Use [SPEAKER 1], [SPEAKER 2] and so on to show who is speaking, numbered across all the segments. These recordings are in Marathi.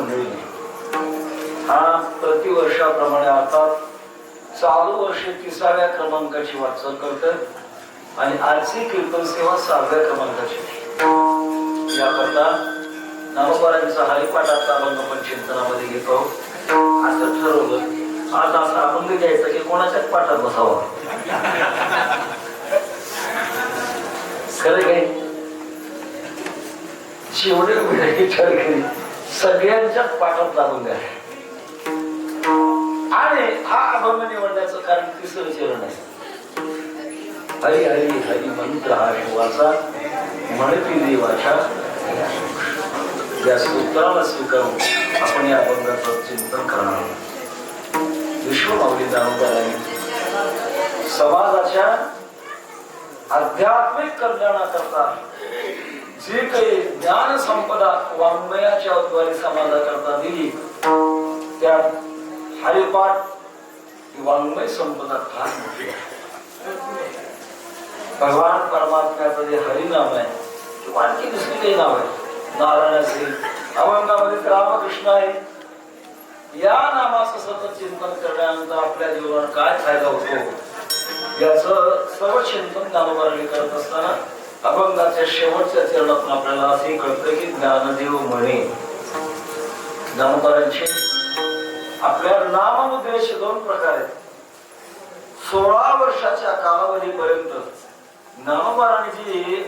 [SPEAKER 1] मंडळीने हा प्रतिवर्षाप्रमाणे अर्थात चालू वर्षी 30व्या क्रमांकाची वाटचाल करत आणि आजची कीर्तन सेवा 6व्या क्रमांकाची. याकरता नामोबारांचा हरिपाठाचा अभंग पण चिंतनामध्ये घेतो. असं ठरवलं आज असा अभंग घ्यायचा की कोणाच्याच पाठात बसावा. खरं काय जेवढे विचार केली सगळ्यांच्याच पाठात लागून द्या. आणि हा अभंग निवडण्याचं कारण तिसरं चरण आहे. हरी हरी हरी मंत्र हा शिवाचा म्हणती देवाच्या. या सूत्राला स्वीकारून आपण या अभंगाचं चिंतन करणार. विश्वमाऊली दामोदरांनी समाजाच्या आध्यात्मिक कल्याणाकरता जी काही ज्ञान संपदा वाङ्मयाच्या द्वारे समाजाकरता दिली त्यात हरिपाठ ही वाङ्मय संपदा फार मोठी आहे. भगवान परमात्म्याचं जे हरिनाम आहे किंवा आणखी दुसरी काही नाव आहे, नारायण असेल, अभंगामध्ये रामकृष्ण आहे. या नामाचं सतत चिंतन करण्यानंतर आपल्या जीवनात काय फायदा होतो याचं सर्व चिंतन ज्ञानोबारांनी करत असताना अभंगाच्या शेवटच्या चरणातून आपल्याला असे कळतं की ज्ञानदेव म्हणे. ज्ञानोबारांचे आपल्या नाममुद्रेचे 2 प्रकार आहेत. 16 वर्षाच्या कालावधीपर्यंत ज्ञानोबारांनी जी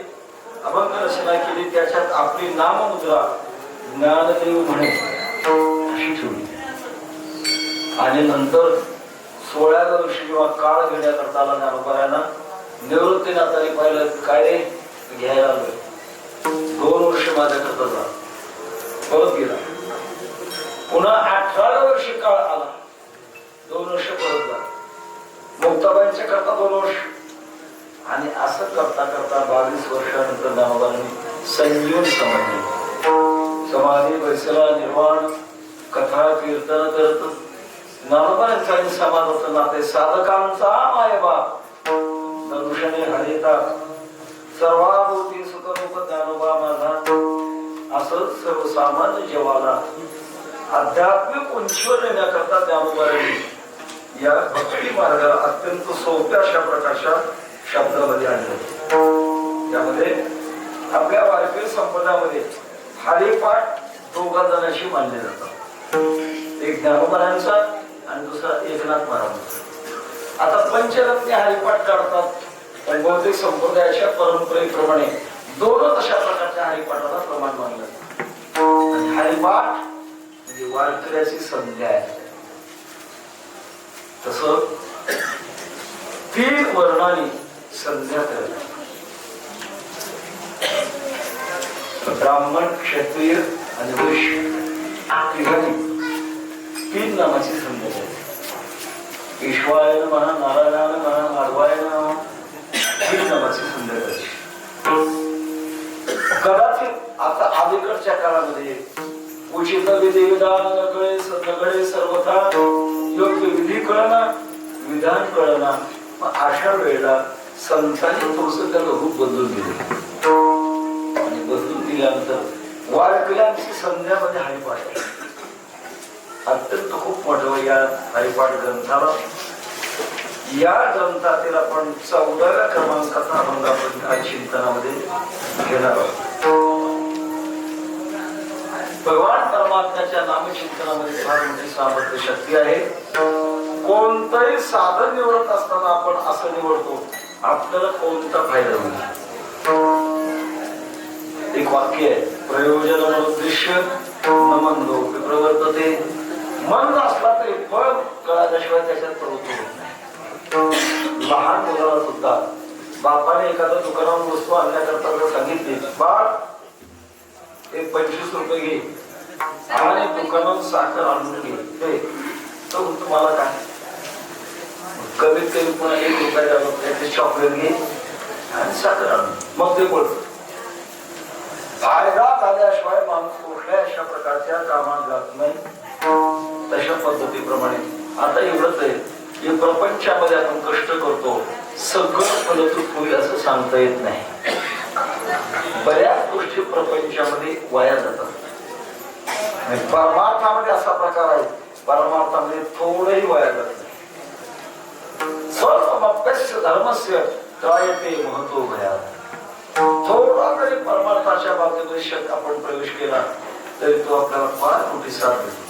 [SPEAKER 1] अभंग रचना केली त्याच्यात आपली नाममुद्रा ज्ञानदेव म्हणे अशी ठेवली. आणि नंतर 16व्या वर्षी जेव्हा काळ घेण्याकरता आला ज्ञानोबारांना निवृत्तीनाथाने पाहिलं काय रे घ्यायला आलोय. 2 वर्ष माझ्याकरता जा परत गेला. पुन्हा 18व्या वर्षी काळ आला 2 वर्ष परत जा. मुक्ताबाईंच्या करता 2 वर्ष. आणि असं करता करता 22 वर्षानंतर ज्ञानोबांनी संजीवन समजले. समाधी बैसला निर्वाण कथा कीर्तन करत ज्ञानोबांचा आणि समाजाचं नाते साधकांचा मायबाप दर्शने हरिता सर्वाभूती सुखरूप ज्ञानोबा माझा असं सर्वसामान्य जीवाला आध्यात्मिक उंचीवर नेण्याकरता ज्ञानोबांनी या भक्ती मार्गाला अत्यंत सोप्या अशा प्रकारच्या शब्दामध्ये आणले. यामध्ये आपल्या वारकरी संप्रदायामध्ये हरिपाठ 2 जणांशी मानले जातात. एक ज्ञानोबांचा आणि दुसरा एकनाथ महाराजांचा. आता पंचरत्ने हरिपाठ काढतात पण बहुतेक संप्रदायाच्या परंपरेप्रमाणे 2 अशा प्रकारच्या हरिपाठाला प्रमाण मानलं जातं. आणि हरिपाठ म्हणजे वारकऱ्याची संध्या आहे. तसं 3 वर्णांनी संध्या करतात. ब्राह्मण क्षत्रिय आणि वैश्य 3 नामाची संध्या करतात. ईश्वराय नमः, नारायणाय नमः, माधवाय नमः 3 नामाची संध्या करायची. कदाचित आता अलीकडच्या काळामध्ये उचित विधी विधान नकळे सर्वथा योग्य विधी कळना विधान कळना. अशा वेळेला संतांनी थोडस त्याला रूप बदलून दिले. आणि बदलून दिल्यानंतर वारकऱ्यांची संध्यामध्ये हरिपाठ आहे. अत्यंत खूप मोठं या हरिपाठ ग्रंथाला. या ग्रंथातील आपण 14व्या क्रमांकाचा अभंग आपण काही चिंतनामध्ये घेणार आहोत. भगवान परमात्म्याच्या नामचिंतनामध्ये फार मोठी सामर्थ्य शक्ती आहे. कोणतंही साधन निवडत असताना आपण असं निवडतो आपल्याला कोणता फायदा होईल. एक वाक्य आहे प्रयोजन उद्देश्य नमन लोक प्रवर्तते. मन असला तरी फळ कळाल्याशिवाय त्याच्यात प्रवृत्ती होत नाही. लहान मुलाला सुद्धा बापाने एखाद्या दुकानावर वस्तू आणण्याकरता जर सांगितली बाळ एक 25 रुपये घे आणि दुकानावर साखर आणून घे तर तुम्हाला काय कमीत कमी पुन्हा 1 रुपया चॉकलेट घे आणि साखर आणून मग ते बोलत. फायदा झाल्याशिवाय माणूस कुठल्या अशा प्रकारच्या कामात जात नाही. तशा पद्धतीप्रमाणे आता एवढंच आहे की प्रपंचामध्ये आपण कष्ट करतो सगळं फलतूक होईल असं सांगता येत नाही. बऱ्याच गोष्टी प्रपंचामध्ये वाया जातात. आणि परमार्थामध्ये असा प्रकार आहे, परमार्थामध्ये थोडंही वाया जात नाही. स्वल्पमप्यस्य धर्मस्य त्रायते महतो भयात्. थोडा जरी परमार्थाच्या बाबतीत आपण प्रवेश केला तरी तो आपल्याला फार मोठी साथ देतो.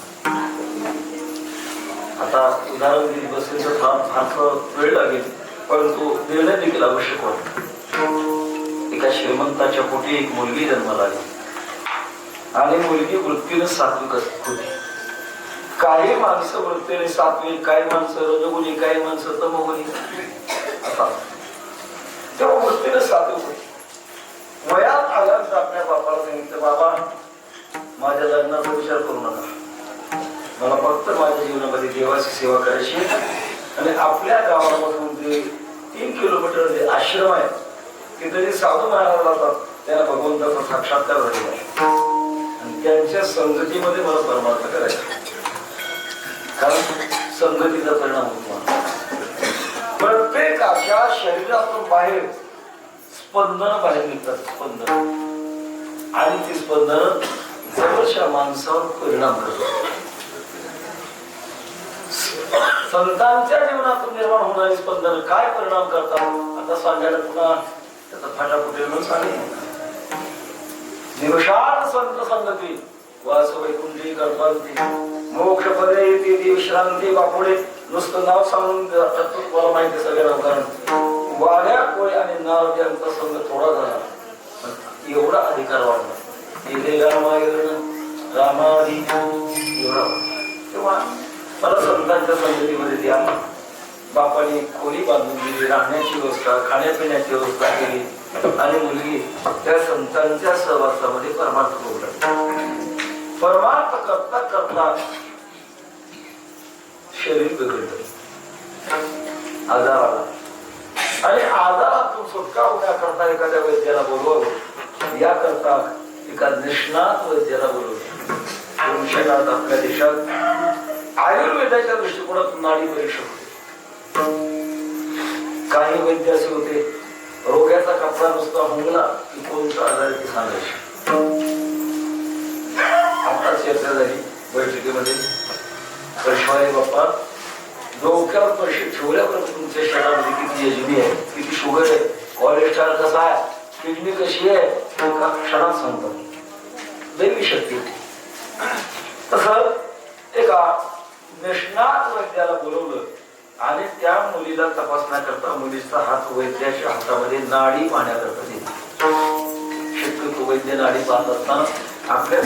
[SPEAKER 1] आता उदाहरण दिली बसेचं फार वेळ लागेल, परंतु निर्णय देखील आवश्यक वाटतो. एका श्रीमंताच्या पोटी एक मुलगी जन्माला आली आणि मुलगी वृत्तीने सात्विक होती. काही माणसं वृत्तीने सात्विक, काही माणसं रजोगुणी, काही माणसं तमोगुणी. आता तेव्हा वृत्तीने सात्विक होती. वयात आल्यानंतर आपल्या बापाला सांगितलं, बाबा माझ्या लग्नाचा विचार करू नका, मला फक्त माझ्या जीवनामध्ये देवाची सेवा करायची. आणि आपल्या गावापासून जे 3 किलोमीटर जे आश्रम आहे तिथे जे साधू महाराज राहतात त्यांना भगवंताचा साक्षात्कार झालेला आहे आणि त्यांच्या संगतीमध्ये मला परमार्थ करायचा. कारण संगतीचा परिणाम होतो. प्रत्येकाच्या शरीरातून बाहेर स्पंदन बाहेर निघतात, स्पंदन, आणि ती स्पंदन जवळच्या माणसावर परिणाम करतात. संतांच्या जीवनातून निर्माण होणारी स्पंदन काय परिणाम करतात आता सांगायला पुन्हा त्याचा फाटाफुटी म्हणून सांगेल. निवशाळ संत संगती वास वैकुंठी कल्पांती मोक्षपदे येते विश्रांती बापुडे. नुसतं नाव सांगून मला माहिती सगळ्यांना, कारण वाड्या कोळी आणि नाव यांचा संघ थोडा झाला, एवढा अधिकार वाढला. रामादी एवढा. तेव्हा मला संतांच्या संगतीमध्ये द्या. बापाने खोली बांधून दिली, राहण्याची व्यवस्था, खाण्यापिण्याची व्यवस्था केली आणि मुलगी त्या संतांच्या सहवासामध्ये परमार्थ भोगला. परमार्थ करता करता शरीर बिघडलं, आजार आला आणि आजारातून सुटका होण्याकरता एखाद्या वैद्याला बोलवावं याकरता एका निष्णात वैद्याला बोलवलं. आपल्या देशात आयुर्वेदाच्या दृष्टिकोनातून नाडी परीक्षा होते. काही वैद्य असे होते, रोग्याचा कपडा नुसता हुंगला की कोणता आजार ते सांगायचे. आता चर्चा झाली बैठकीमध्ये, पेशवाई बाप्पा डोक्यावर पैसे ठेवल्यावर तुमच्या शरीरामध्ये किती एचबी आहे, किती शुगर आहे, कोलेस्ट्रॉल कसा आहे, किडनी कशी आहे, एका क्षणात सांगतो. दैवी शक्ती. तसं एका निष्णात वैद्याला बोलवलं आणि त्या मुलीला तपासण्याकरता मुलीचा हात वैद्याच्या हातामध्ये नाडी पाहण्याकरता दिली. शक्यतो वैद्य नाडी पाहत असताना आपल्या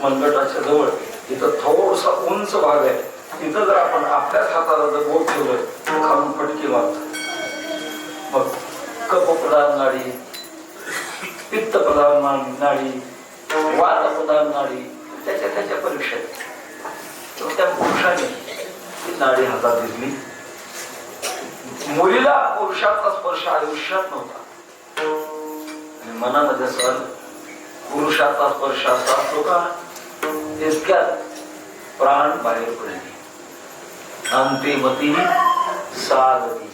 [SPEAKER 1] मनगटाच्या जवळ तिथं थोडासा उंच भाग आहे, तिथं जर आपण आपल्याच हाताला जर बोट ठेवलं तर खालून फटके मारतो. मग कफ प्रधान नाडी, पित्त प्रधान नाडी, वात प्रधान नाडी, त्याच्या परीक्षा. त्या पुरुषाने ती नाडी हातात घेतली. मुलीला पुरुषाचा स्पर्श आयुष्यात नव्हता आणि मनामध्ये सर पुरुषाचा स्पर्श असा असतो का, इतक्यात प्राण बाहेर पडले. अंतिमती सागती.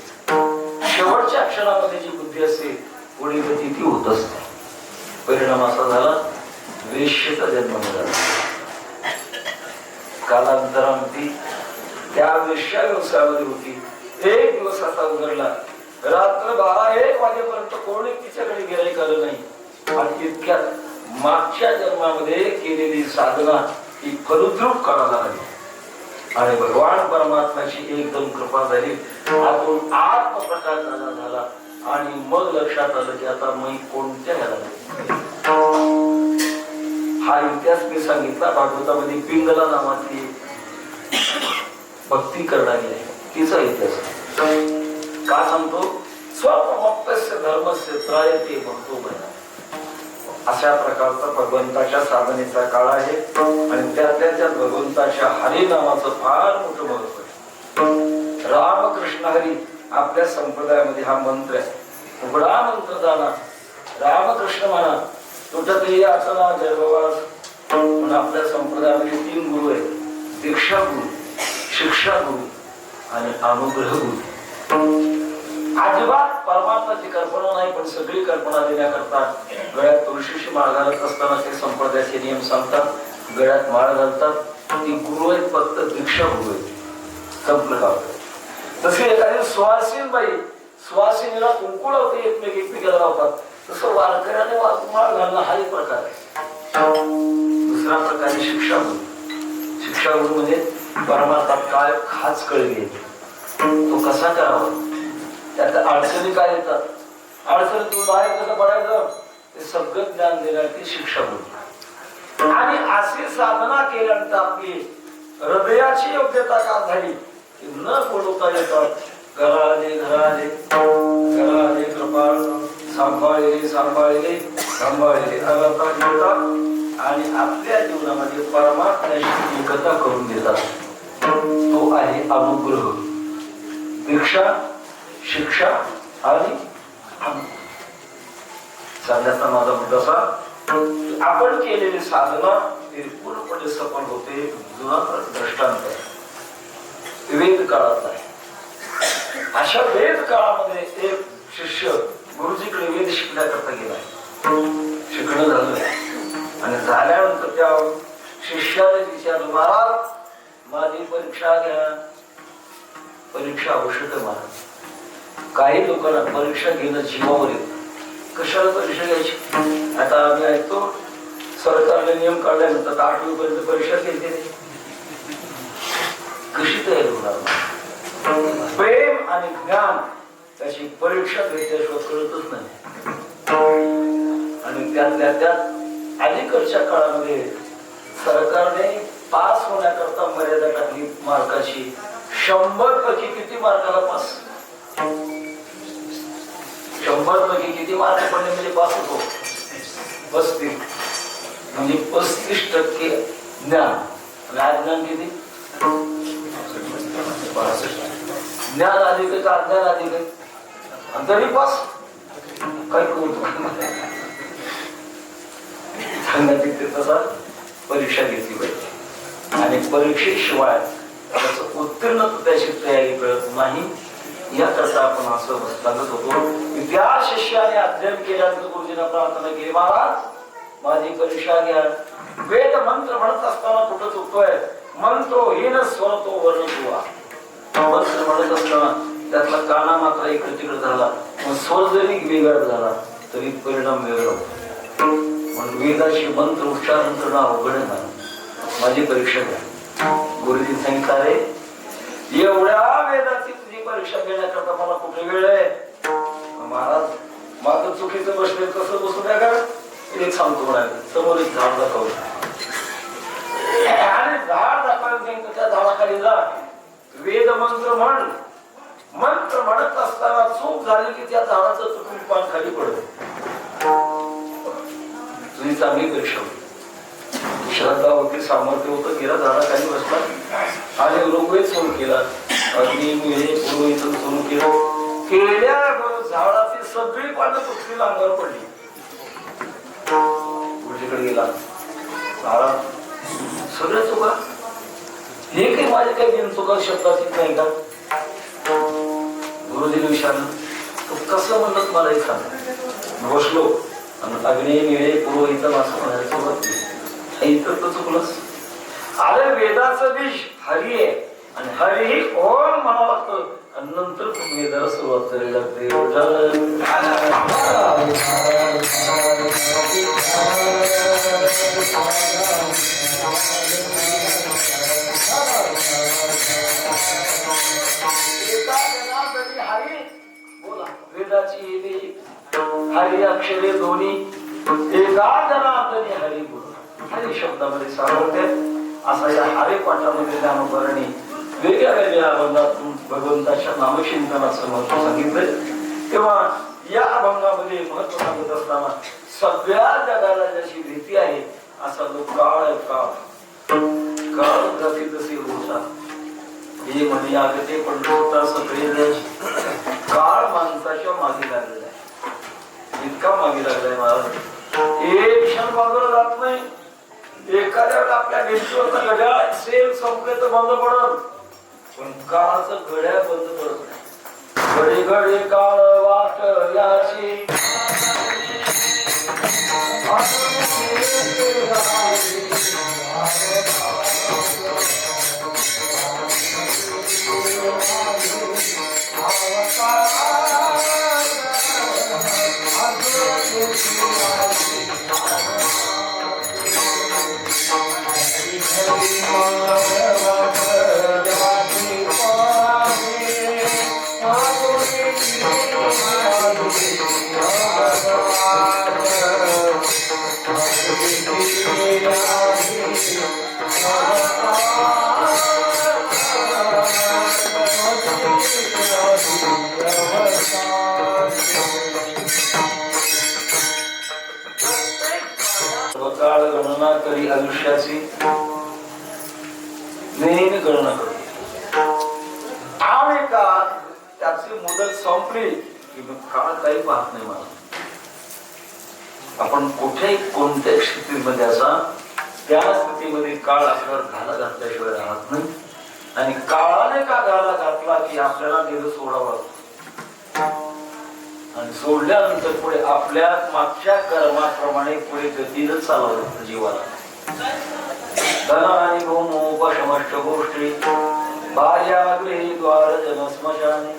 [SPEAKER 1] शेवटच्या क्षणामध्ये जी बुद्धी असते पुढे गती ती होत असते. परिणाम असा झाला, वेश्येचा जन्म झाला. कालांतरांती त्या वेश्या व्यवसायामध्ये होती. एक दिवस असा उघडला, रात्र 12-1 वाजेपर्यंत कोणी तिच्याकडे गिऱ्हाईक आलं नाही आणि इतक्यात मागच्या जन्मामध्ये केलेली साधना ही फलद्रूप काढायला आली आणि भगवान परमात्म्याची एकदम कृपा झाली. आतून आत्मप्रकाश झाला आणि मग लक्षात आलं की आता मी कोणत्या ह्याला. हा इतिहास मी सांगितला. भागवतामध्ये पिंगला नावाची भक्ती करणारी आहे, तिचा इतिहास का सांगतो. स्वप्नमप्यस्य धर्मस्य त्रायते महतो भयात्. अशा प्रकारचा भगवंताच्या साधनेचा काळ आहे आणि त्यातल्या भगवंताच्या हरी नावाचं फार मोठं महत्व आहे. रामकृष्ण हरी आपल्या संप्रदायामध्ये हा मंत्र आहे. उघडा मंत्र जाणा, रामकृष्ण म्हणा, तुटते आसना जयवास. पण आपल्या संप्रदायामध्ये 3 गुरु आहेत, दीक्षा गुरु, शिक्षा गुरु आणि अनुग्रह गुरु. अजिबात परमात्माची कल्पना नाही, पण सगळी कल्पना देण्याकरता गळ्यात तुळशीची माळ घालत असताना ते संप्रदायाचे नियम सांगतात. गळ्यात माळ घालतात, ती गुरु आहेत, फक्त दीक्षा गुरु आहेत. संपलं काम. तसे एखादी सुवासीन बाई सुवासिनीला कुंकू लावते, एकमेकाला लावतात, तसं वारकऱ्याने माळ घालणं हा एक प्रकार आहे. दुसरा प्रकार आहे शिक्षा गुरु. शिक्षा गुरु म्हणजे परमार्थात काय खास कळली, तो कसा करावा, त्यात अडचणी काय येतात, अडचणी तू बाहेर कसं पडायचं ते सगळं ज्ञान देणार ती शिक्षा गुरु. आणि अशी साधना केल्यानंतर आपली हृदयाची योग्यता का झाली, न बोलवता येतात. घराले घराले घराले कृपाळ सांभाळले सांभाळले सांभाळले येतात आणि आपल्या जीवनामध्ये परमात्म्याशी एकता करून देतात. तो आहे अनुग्रह. दीक्षा, शिक्षा आणि सांगण्याचा माझा मुद्दा असा, आपण केलेली साधना पूर्णपणे सफल होते. जुना दृष्टांत वेद काळात आहे. अशा वेद काळामध्ये एक शिष्य गुरुजीकडे वेद शिकण्याकरता गेला. शिकणं झालं आणि झाल्यानंतर त्या शिष्याने विचारलं, महाराज माझी परीक्षा घ्या. परीक्षा आवश्यक आहे महाराज. काही लोकांना परीक्षा घेणं जीवावर येतं. कशाला परीक्षा घ्यायची? आता आम्ही ऐकतो सरकारने नियम काढल्यानंतर 8वी पर्यंत परीक्षा घेतली नाही. कशी तयारी होणार? प्रेम आणि ज्ञान त्याची परीक्षा घेतल्याशिवाय कळतच नाही. आणि त्यातल्या त्यात अलीकडच्या काळामध्ये सरकारने पास होण्याकरता मर्यादा टाकली मार्काची. 100 पैकी किती मार्काला पास? 100 पैकी किती मार्क पडले म्हणजे पास होतो? 35. म्हणजे 35% ज्ञान. आणि अज्ञान किती? ज्ञान अधिक का अज्ञान अधिक आहे? आणि तरी पास काय करू? सांगण्यात तसा परीक्षा घेतली पाहिजे आणि परीक्षेशिवाय त्याचं उत्तीर्ण त्याची तयारी कळत नाही. याकरता आपण असं सांगत होतो की त्या शिष्याने अध्ययन केल्यानंतर गुरुजींना प्रार्थना केली, महाराज माझी परीक्षा घ्या. वेद मंत्र म्हणत असताना कुठं चुकतोय? म्हणतो हीन स्वरतो वर्णतुवा. मंत्र म्हणत असताना त्यातला काना मात्र इकडे तिकडे झाला, मग स्वर जरी वेगळा झाला तरी परिणाम वेगळा होतो. म्हणून वेदाची मंत्र उच्चारण करणं अवघड आहे. माझी परीक्षा घ्या. गुरुजी सांगितलं, अरे एवढ्या वेदाची तुझी परीक्षा घेण्याकरता मला कुठे वेळ आहे? महाराज माझं चुकीचं बसले कसं बसू द्या का? एक सांगतो म्हणाले, समोर एक झाड दाखवलं आणि झाड दाखवायला सांगितलं, त्या झाडाखाली जा, वेद मंत्र म्हण. मंत्र म्हणत असताना चूक झाली की त्या झाडाचं चुकून पान खाली पडत. तुझी चांगली परीक्षा होती. श्रद्धा होती, सामर्थ्य होतं, गेला झाडाखाली बसला आणि ऋग्वेद सुरू केला. अग्नी मिळे पुरोहित सुरू केलं. केल्या झाडाची सगळी पानं तुटली, अंगावर पडली. गुरुजीकडे गेला, महाराज सगळ्या चुका, हे काही माझे काही बिनचुका शब्दाची नाही का? गुरुजीने विचारलं, तू कसं म्हणत मला हे सांग. बसलो आणि अग्नी मिळे पुरोहित असं म्हणायला सुरुवात केली. इतर तर चुकलंच. अरे वेदाचं बीज हरी आहे आणि हरी ही ओम म्हणावं लागतं आणि नंतर तुम्ही वेदाला सुरुवात करायला लागते. वेदाची हरी अक्षरे दोन्ही एका जनार्दनी हरी बोल. हरी शब्दामध्ये सार्वत्य असा या हरे पाठामध्ये ज्ञानोबरणी वेगळ्या वेगळ्या अभंगातून भगवंताच्या नामचिंतनाचं महत्व सांगितलंय. तेव्हा या अभंगामध्ये महत्व सांगत असताना सगळ्या जगाला जशी भीती आहे असा जो काळ आहे, काळ गती तशी होता. हे म्हणे आगते पण होता सगळे काळ माणसाच्या मागे लागलेला आहे. इतका मागे लागलाय महाराज, एक क्षण बाजूला जात नाही. एखाद्या वेळेला आपल्या भिंतीवरचा घड्याळ सेल संपले तर बंद पडत, पण काळाचं घड्याळ बंद पडत नाही. घडी घडी काळ वाट याची काळ गणना करी आयुष्याची नेहमी गणना करतो आणि का त्याची मुदत संपली की काळ काही पाहत नाही मला. आपण कुठे कोणत्या स्थितीमध्ये असा त्या स्थितीमध्ये काळ आपल्यावर घाला घातल्याशिवाय राहत नाही. आणि काळाने का घाला घातला की आपल्याला देह सोडावा आणि सोडल्यानंतर पुढे आपल्या मागच्या कर्माप्रमाणे पुढे गतीनं चालवलं लागतं जीवाला. धन आणि भूमोपशमष्ट गोष्टी भार्यागृही द्वार जनस्मशानी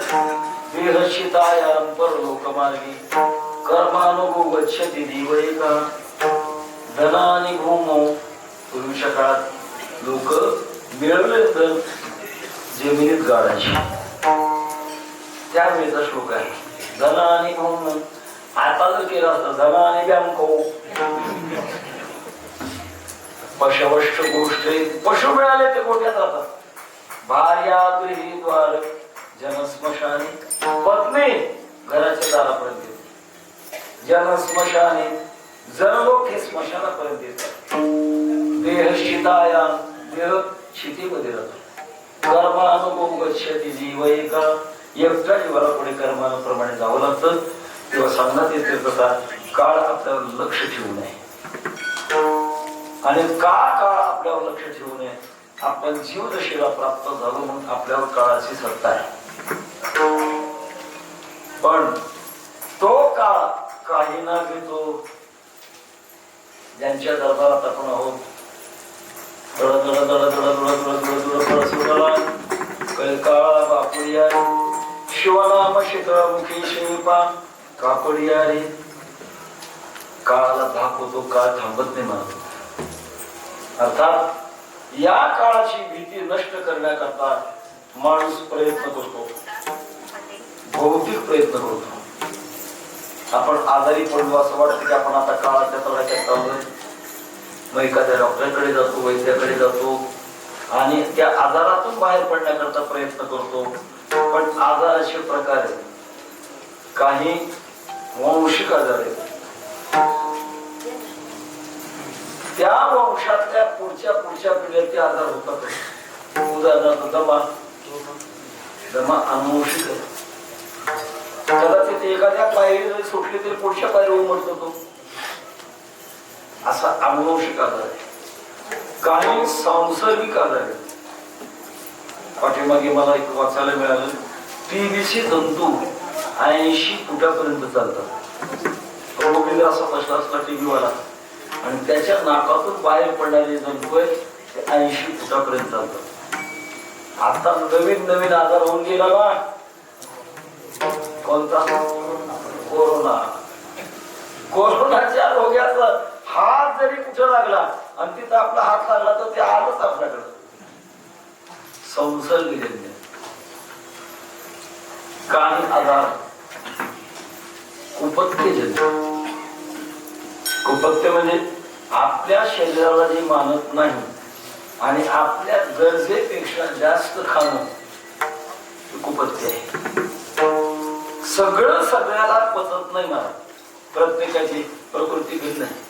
[SPEAKER 1] देहशितायां परलोकमार्गी कर्मानुभव गच्छति दिवैका. धन आणि भूमो पूर्वीच्या काळात लोक मिळवले तर जमिनीत गाडायचे त्यावेळेचा श्लोक आहे. धन आणि भूम आता जर केलं असतं धन आणि बँको पशवष्ट गोष्टी पशु मिळाले ते गोट्यात राहतात. भार्या गृही द्वार जनस्मशानी पत्नी घराच्या दारापर्यंत येते. जनस्मशानी जनलोक हे स्मशानापर्यंत येतात. देह शिताया देह शितीमध्ये राहतो. कर्मानुभव गच्छति जीवैका एकटा जीवाला पुढे कर्माप्रमाणे जावं लागतं. तेव्हा सांगण्यात येते प्रकार काळ आपल्यावर लक्ष ठेवू नये. आणि का काळ आपल्यावर लक्ष ठेवू नये आपण जीवदशेला प्राप्त झालो म्हणून आपल्यावर काळाची सत्ता आहे. पण तो काळ काही ना घेतो ज्यांच्या दरबारात आपण आहोत काळा बापुडिया शिवनाम शीतळमुखी शिल्पा कापडिया रे. काळाला धाक होतो काळ थांबत नाही म्हणतो. अर्थात या काळाची भीती नष्ट करण्याकरता माणूस प्रयत्न करतो भौतिक प्रयत्न करतो. आपण आजारी पडलो असं वाटतं की आपण आता काळाच्या तळाच्या चाललोय. मग एखाद्या डॉक्टरकडे जातो वैद्याकडे जातो आणि त्या आजारातून बाहेर पडण्याकरता प्रयत्न करतो. पण आजाराचे प्रकार आहेत. काही वंशिक आजार आहेत. त्या वंशातल्या पुढच्या पिढ्यात ते आजार होतात. उदाहरणार्थ दमा अनुवंशिक आहे. कदाचित एखाद्या पायरी जरी सुटली तरी पुढच्या पायरी उमटतो तो. असा अनुवंशिक आजार आहे. काही सांसर्गिक आजार आहे. पाठीमागे मला एक वाचायला मिळालं टीबीचे तंतू 80 फुटापर्यंत चालतात. रोगीला असा प्रश्न असला टीबी वाला आणि त्याच्या नाकातून बाहेर पडणारे जंतू आहेत ते 80 फुटापर्यंत चालतात. आता नवीन आजार होऊन गेला ना कोणता कोरोना. कोरोनाच्या रोग्याचा हात जरी कुठं लागला आणि तिथं आपला हात लागला तर ते आलंच आपल्याकडं. संसर्गजन्य काही आजार कुपथ्यजन्य. कुपथ्य म्हणजे आपल्या शरीराला जे मानत नाही आणि आपल्या गरजेपेक्षा जास्त खाणं कुपथ्य आहे. सगळं सगळ्याला पचत नाही मला. प्रत्येकाची प्रकृती भिन्न आहे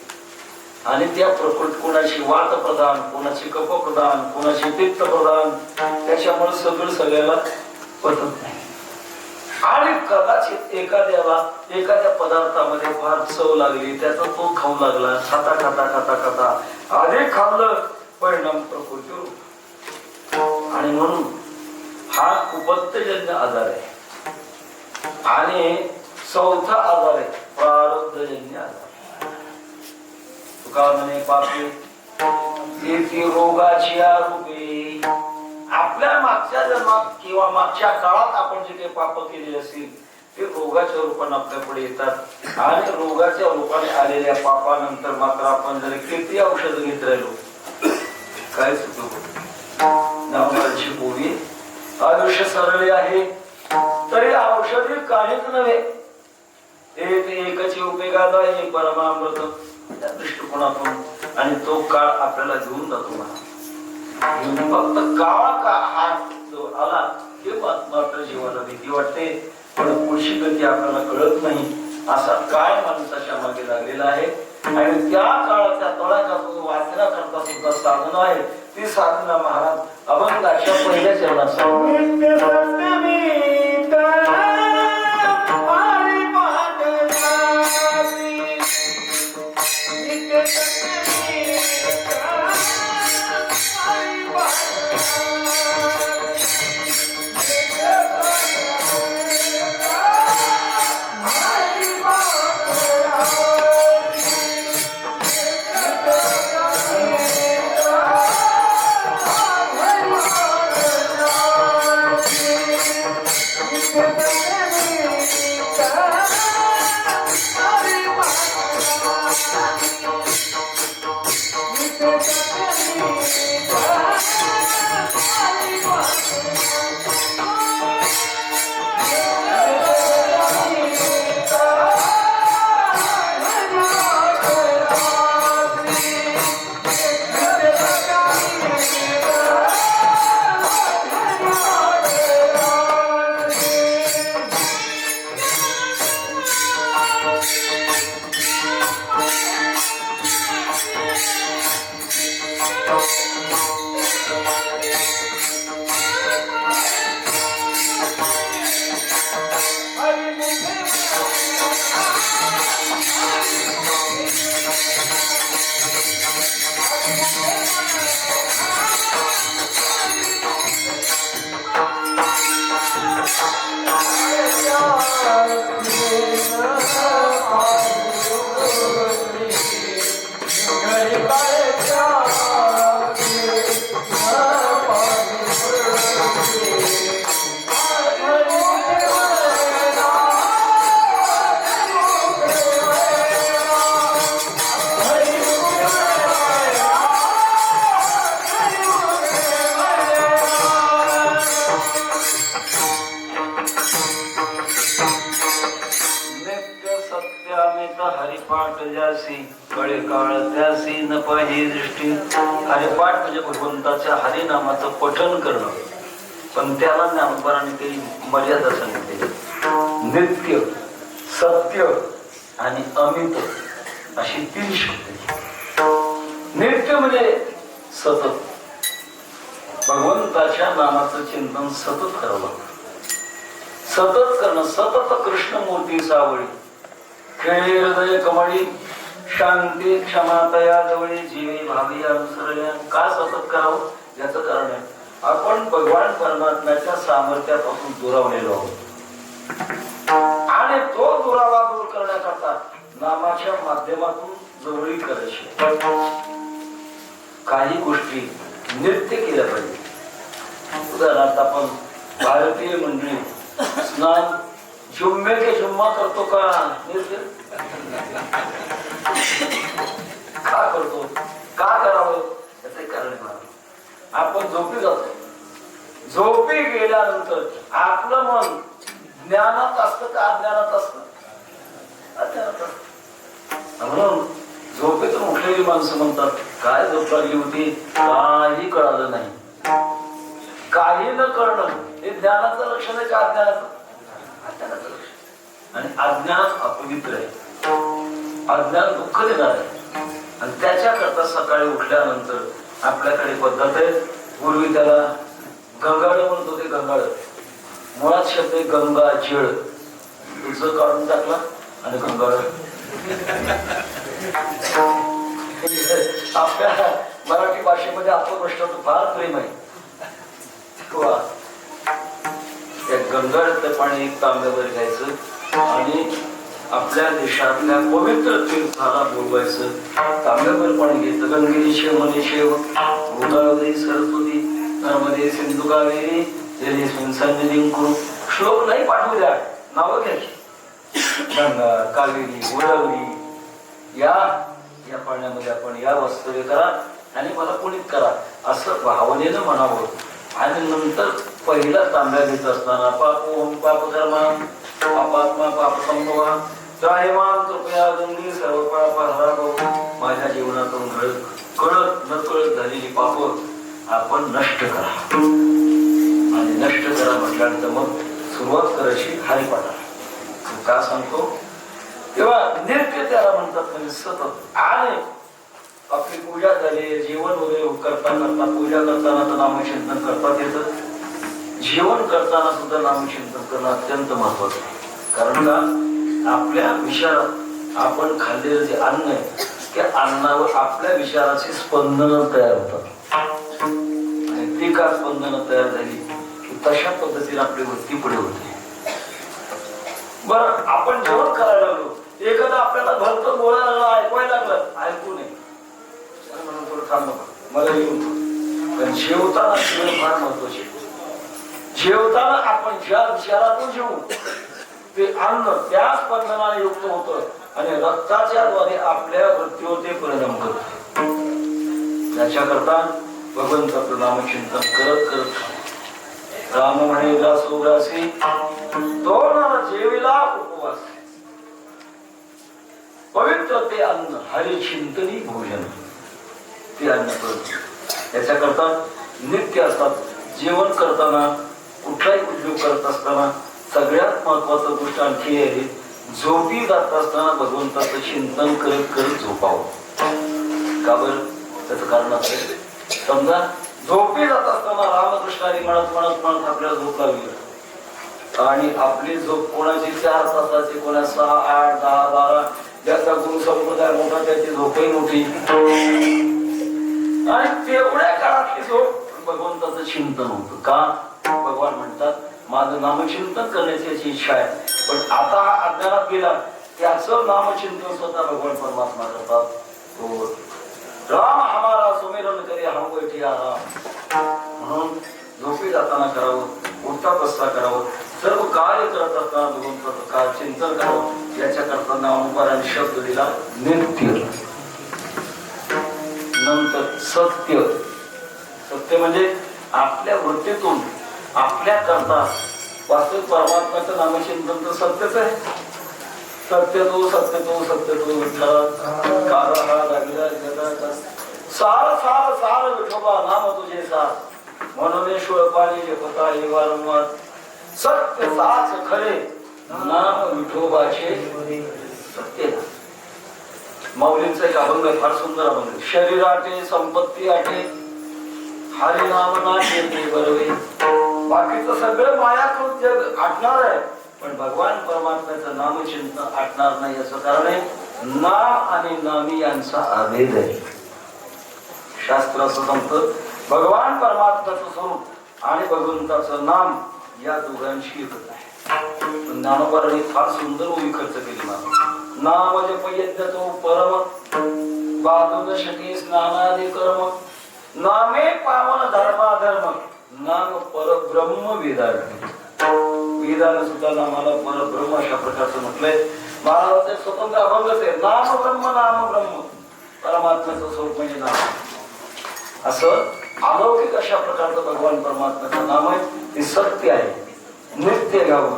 [SPEAKER 1] आणि त्या प्रकृती कोणाची वात प्रधान कोणाची कफ प्रधान कोणाची पित्त प्रधान त्याच्यामुळे सगळं सगळ्याला पचत नाही. आणि कदाचित एखाद्या पदार्थामध्ये फार चव लागली त्याचा तो खाऊ लागला. खाता खाता खाता खाता अधिक खाल्लं परिणाम प्रकृतीवर. आणि म्हणून हा कुपथ्यजन्य आजार आहे. आणि चौथा आजार आहे प्रारब्धजन्य आजार. तुका म्हणे पापी ती रोगाची आरोपी आपल्या मागच्या जन्मात किंवा मागच्या काळात आपण जे काही पाप केलेले असतील ते रोगाच्या रूपाने आपल्या पुढे येतात आणि रोगाच्या रूपाने आलेल्या पापानंतर मात्र आपण जर किती औषध घेत राहिलो काय नावाची बोली आयुष्य सरळे आहे तरी औषधी काहीच नव्हे एकाची उपयोगाला आहे परमामृत त्या दृष्टिकोनातून आणि तो काळ आपल्याला घेऊन जातो मला फक्त काळ का हा जो आला ते मात्र जीवाला भीती वाटते पण पुढची गती आपल्याला कळत नाही असा काय माणसाच्या मागे लागलेला आहे आणि त्या काळाच्या तळाच्या वाचना करता सुद्धा साधना आहे ती साधना महाराज अभंगाच्या पहिल्या चरणात हरिपाठ म्हणजे भगवंताच्या हरिनामाचं पठण करणं पण त्याला ज्ञानोबारांनी काही मर्यादा सांगितली नित्य सत्य आणि अमित अशी 3 शब्द नित्य म्हणजे सतत भगवंताच्या नामाचं चिंतन सतत करावं सतत करणं सतत कृष्णमूर्ती सावळी खेळे हृदय कमळी शांती क्षमातया जवळी जीवी भावी अनुसरण्या का सतत करावं याचं कारण आहे आपण भगवान परमात्म्याच्या सामर्थ्यापासून दुरावलेलो आहोत आणि तो दुरावा दूर करण्याकरता नामाच्या माध्यमातून जवळी करायची काही गोष्टी नित्य केल्या पाहिजे उदाहरणार्थ आपण भारतीय मंडळी स्नान जुम्मे के जुम्मा करतो का नित्य का करतो का करावं याचं कारण आपण झोपी जातो झोपी गेल्यानंतर आपलं मन ज्ञानात असतं का अज्ञानात असतं अज्ञानात असतं म्हणून झोपेतून उठलेली माणसं म्हणतात काय झोप लागली होती काही कळालं नाही काही न कळणं हे ज्ञानाचं लक्षण आहे का अज्ञानाचं अज्ञानाचं लक्षण आणि अज्ञान अपवित्र आहे अज्ञान दुःख देणार आहे आणि त्याच्याकरता सकाळी उठल्यानंतर आपल्याकडे पद्धत आहे पूर्वी त्याला गंगाळ म्हणत होते गंगाळ मुळात शब्द गंगा जळ तुझं काढून टाकला आणि गंगाळ आपल्या मराठी भाषेमध्ये अपभ्रष्टाचं फार प्रेम आहे त्या गंगाळातलं पाणी 1 तांब्यावर घ्यायचं आणि आपल्या देशातल्या पवित्र तीर्थाला बोलवायचं. तांब्यावर पाणी घेतलं. गंगेरी शेव मनी शेव गोदावरी सरस्वती नर्मदे सिंधू कावेरी जलेस्मिन् सन्निधिं कुरु. श्लोक नाही पाठवू द्या, नावं घ्यायची. गंगा कावेरी गोदावरी या पाण्यामध्ये आपण या वास्तव्य करा आणि मला पुनीत करा असं भावनेनं म्हणावं. आणि नंतर पहिला तांब्या घेत असताना पापोहम पापकर्मा पापात्मा पापसंभवा त्रायमान कृपया गंगी सर्व पाप हराव. माझ्या जीवनातून कळत न कळत झालेली पाप आपण नष्ट करा. आणि नष्ट करा म्हटल्यानंतर मग सुरुवात करायची हरिपाठाला. का सांगतो तेव्हा नित्य त्याला म्हणतात. म्हणजे सतत. आणि आपली पूजा झाली, जेवण वगैरे करताना पूजा करताना तर नामचिंतन करतात येतं. जेवण करताना सुद्धा नामचिंतन करणं अत्यंत महत्वाचं आहे. कारण का आपल्या विचारात आपण खाल्लेलं जे अन्न आहे त्या अन्नावर आपल्या विचाराची स्पंदनं तयार होतात. आणि ती का स्पंदनं तयार झाली की तशा पद्धतीने आपली वृत्ती पुढे होते. बरं, आपण जेवण करायला लागलो, एखादा आपल्याला भलतं बोलायला लागलं, ऐकवायला लागलं, ऐकू नये म्हणून थोडं थांबलं मला येऊन. कारण जेवताना फार महत्वाचे. जेवताना आपण ज्या विचारातून जेवू ते अन्न त्या स्पंदनाने युक्त होतं आणि रक्ताच्या द्वारे आपल्या वृत्तीवर ते परिणाम करत. याच्याकरता भगवंताचं नामचिंतन करत करत राम म्हणे ग्रासो ग्रासी दोन जेविला उपवास. पवित्र ते अन्न हरिचिंतनी भोजन ते अन्न करत. याच्याकरता नित्य असतात. जेवण करताना कुठलाही उद्योग करत असताना सगळ्यात महत्वाचं गोष्ट आणखी आहे, झोपी जात असताना भगवंताचं चिंतन करत करत झोपावं. का बरं? त्याचं कारण असं, समजा झोपी जात असताना रामकृष्णारी म्हणत म्हणत म्हणत आपल्याला झोप लागली आणि आपली झोप कोणाची 4 तासाची, कोणा 6, 8, 10, 12, ज्याचा गुरु संप्रदाय मोठा त्याची झोपही मोठी. आणि तेवढ्या काळातली झोप भगवंताचं चिंतन होतं. का? भगवान म्हणतात माझं नामचिंतन करण्याची याची इच्छा आहे, पण आता हा अज्ञानात गेला. त्याचं नामचिंतन स्वतः भगवान परमात्मा करतात. तो राम हमारा सुमिरन करे हम बैठिया राम. म्हणून झोपी जाताना करावं, उठता बसता करावं, सर्व कार्य करत असताना भगवंताचं काय चिंतन करावं. याच्याकरता नामोपाराने शब्द दिला नित्य. नंतर सत्य. सत्य म्हणजे आपल्या वृत्तीतून आपल्या करता वास्तविक परमात्म्याचं नामचिंतन तर सत्यच आहे. सत्य तो सत्य तो सत्य तो विठ्ठला सार सार सार विठोबा नाम तुझे सार म्हणून शोळपाणी होता हे वारंवार. सत्य साच खरे नाम विठोबाचे सत्य. माऊलींचा एक अभंग आहे, फार सुंदर अभंग. शरीराचे संपत्ती आटे हरी नाम नाटे बरोबर. बाकीचं सगळं मायाकृत जग आटणार आहे, पण भगवान परमात्म्याचं नामचिंतन आटणार नाही. असं कारण आहे नाम आणि नामी यांचा अभेद आहे. शास्त्र असं सांगतं भगवान परमात्म्याचं स्वरूप आणि भगवंताचं नाम या दोघांशी एकच आहे. ज्ञानोबारांनी फार सुंदर ओवी खर्च केली. नाम जप यज्ञतो परम बाधून शके स्नानादि कर्म नामे पावन धर्माधर्म नाम परब्रह्म वेदार्थी. वेदाने सुद्धा नामाला परब्रह्म अशा प्रकारचं म्हटलंय. महाराजांचे स्वतंत्र अभंगच आहे. नाम ब्रह्म परमात्म्याचं स्वरूप म्हणजे नाम. असं अलौकिक अशा प्रकारचं भगवान परमात्म्याचं नाम आहे. ते सत्य आहे. नित्य घ्यावं,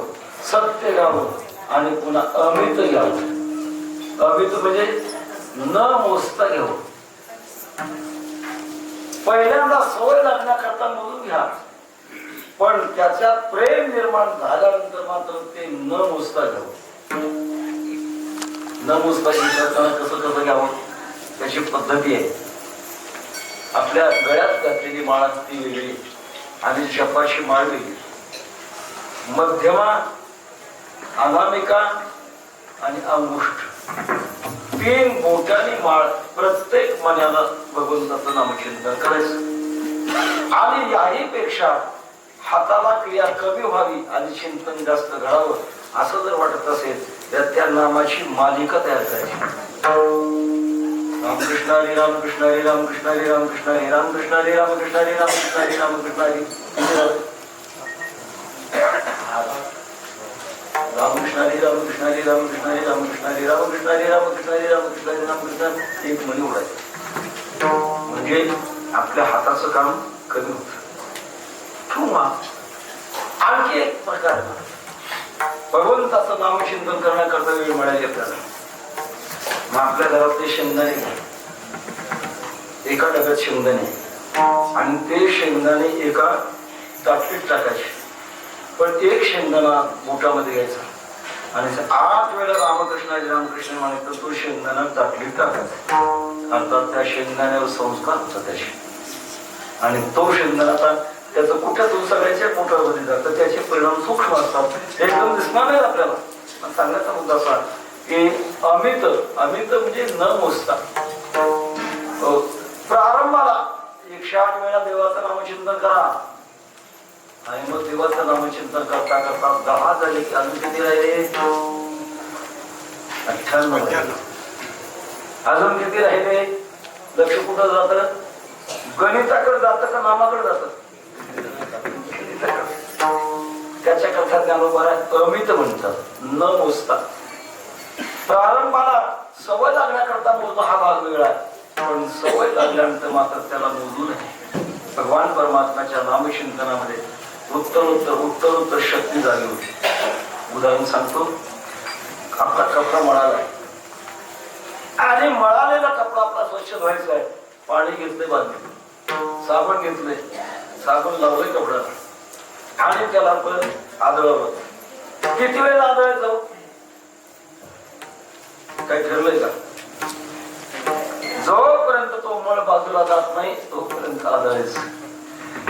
[SPEAKER 1] सत्य घ्यावं आणि पुन्हा अमित घ्यावं. अमित म्हणजे न मोजता घ्यावं. पहिल्यांदा सवय लागण्याकरता मोजून घ्या, पण त्याच्यात प्रेम निर्माण झाल्यानंतर मात्र ते न मोजता घ्यावं. न मोजता घेताना कसं कसं घ्यावं त्याची पद्धती आहे. आपल्या गळ्यात घातलेली माळ ती वेगळी आणि जपाची माळ वेगळी. मध्यमा, अनामिका आणि अंगुष्ठ 3 बोटांनी माळ प्रत्येक मनाला भगवंताचं नामचिंतन करायचं. आणि याही पेक्षा हाताला क्रिया कमी व्हावी आणि चिंतन जास्त घडावं असं जर वाटत असेल त्या नामाची मालिका तयार करायची. रामकृष्ण हरी रामकृष्ण हरी रामकृष्ण हरी रामकृष्ण हरी रामकृष्ण हरी रामकृष्ण हरी रामकृष्ण हरी रामकृष्ण हरी रामकृष्ण हरी रामकृष्ण हरी रामकृष्ण हरी रामकृष्ण हरी रामकृष्ण हरी रामकृष्ण हरी रामकृष्ण हरी रामकृष्ण एक म्हणी उडायचं म्हणजे आपल्या हाताचं काम कमी होत. किंवा आणखी एक प्रकार भगवंताचं नामचिंतन करण्याकरता वेळ मिळाली आपल्याला. मग आपल्या घरातले शेंगदाणे एका डब्यात शेंगदाणे आणि ते शेंगदाणे एका ताटलीत टाकायचे. पण एक शेंगदाणा बोटामध्ये घ्यायचा आणि 8 वेळा रामकृष्ण हरी रामकृष्ण म्हणायचं. तो शेंगदाणा ताटलीत टाकायचा. अर्थात त्या शेंगदाण्यावर संस्कार होता त्याचे. आणि तो शेंगदाणा त्याचं कुठ्यातून सगळ्याच्या पोटामध्ये जातं. त्याचे परिणाम सूक्ष्म असतात. हे एकदम दिसणार नाही आपल्याला. पण सांगायचा मुद्दा असा की अमित अमित म्हणजे न मोजता. प्रारंभाला 108 वेळा देवाचं नामचिंतन करा आणि मग देवाचं नामचिंतन करता करता 10 झाले की अजून किती राहिले? 98. अजून किती राहिले? लक्ष कुठं जातं? गणिताकडे जातं का नामाकडे जातं? त्याच्या कथा ज्ञानोबा अमित म्हणतात, न मोजता. प्रारंभाला सवय लागण्याकरता मोजतो हा भाग वेगळा आहे. पण सवय लागल्यानंतर मात्र त्याला मोजू नये. भगवान परमात्म्याच्या नामचिंतनामध्ये उत्तर शक्ती झाली होती. उदाहरण सांगतो. आपला कपडा मळाला आणि मळालेला कपडा आपला स्वच्छ धुवायचा आहे. पाणी घेतले बांधले, साबण घेतले, साबण लावले कपड्याला आणि त्याला आपण आदळवलं. किती वेळ आदळायचं? काही ठरलंय का? जोपर्यंत तो मळ बाजूला जात नाही तोपर्यंत आदळायचं.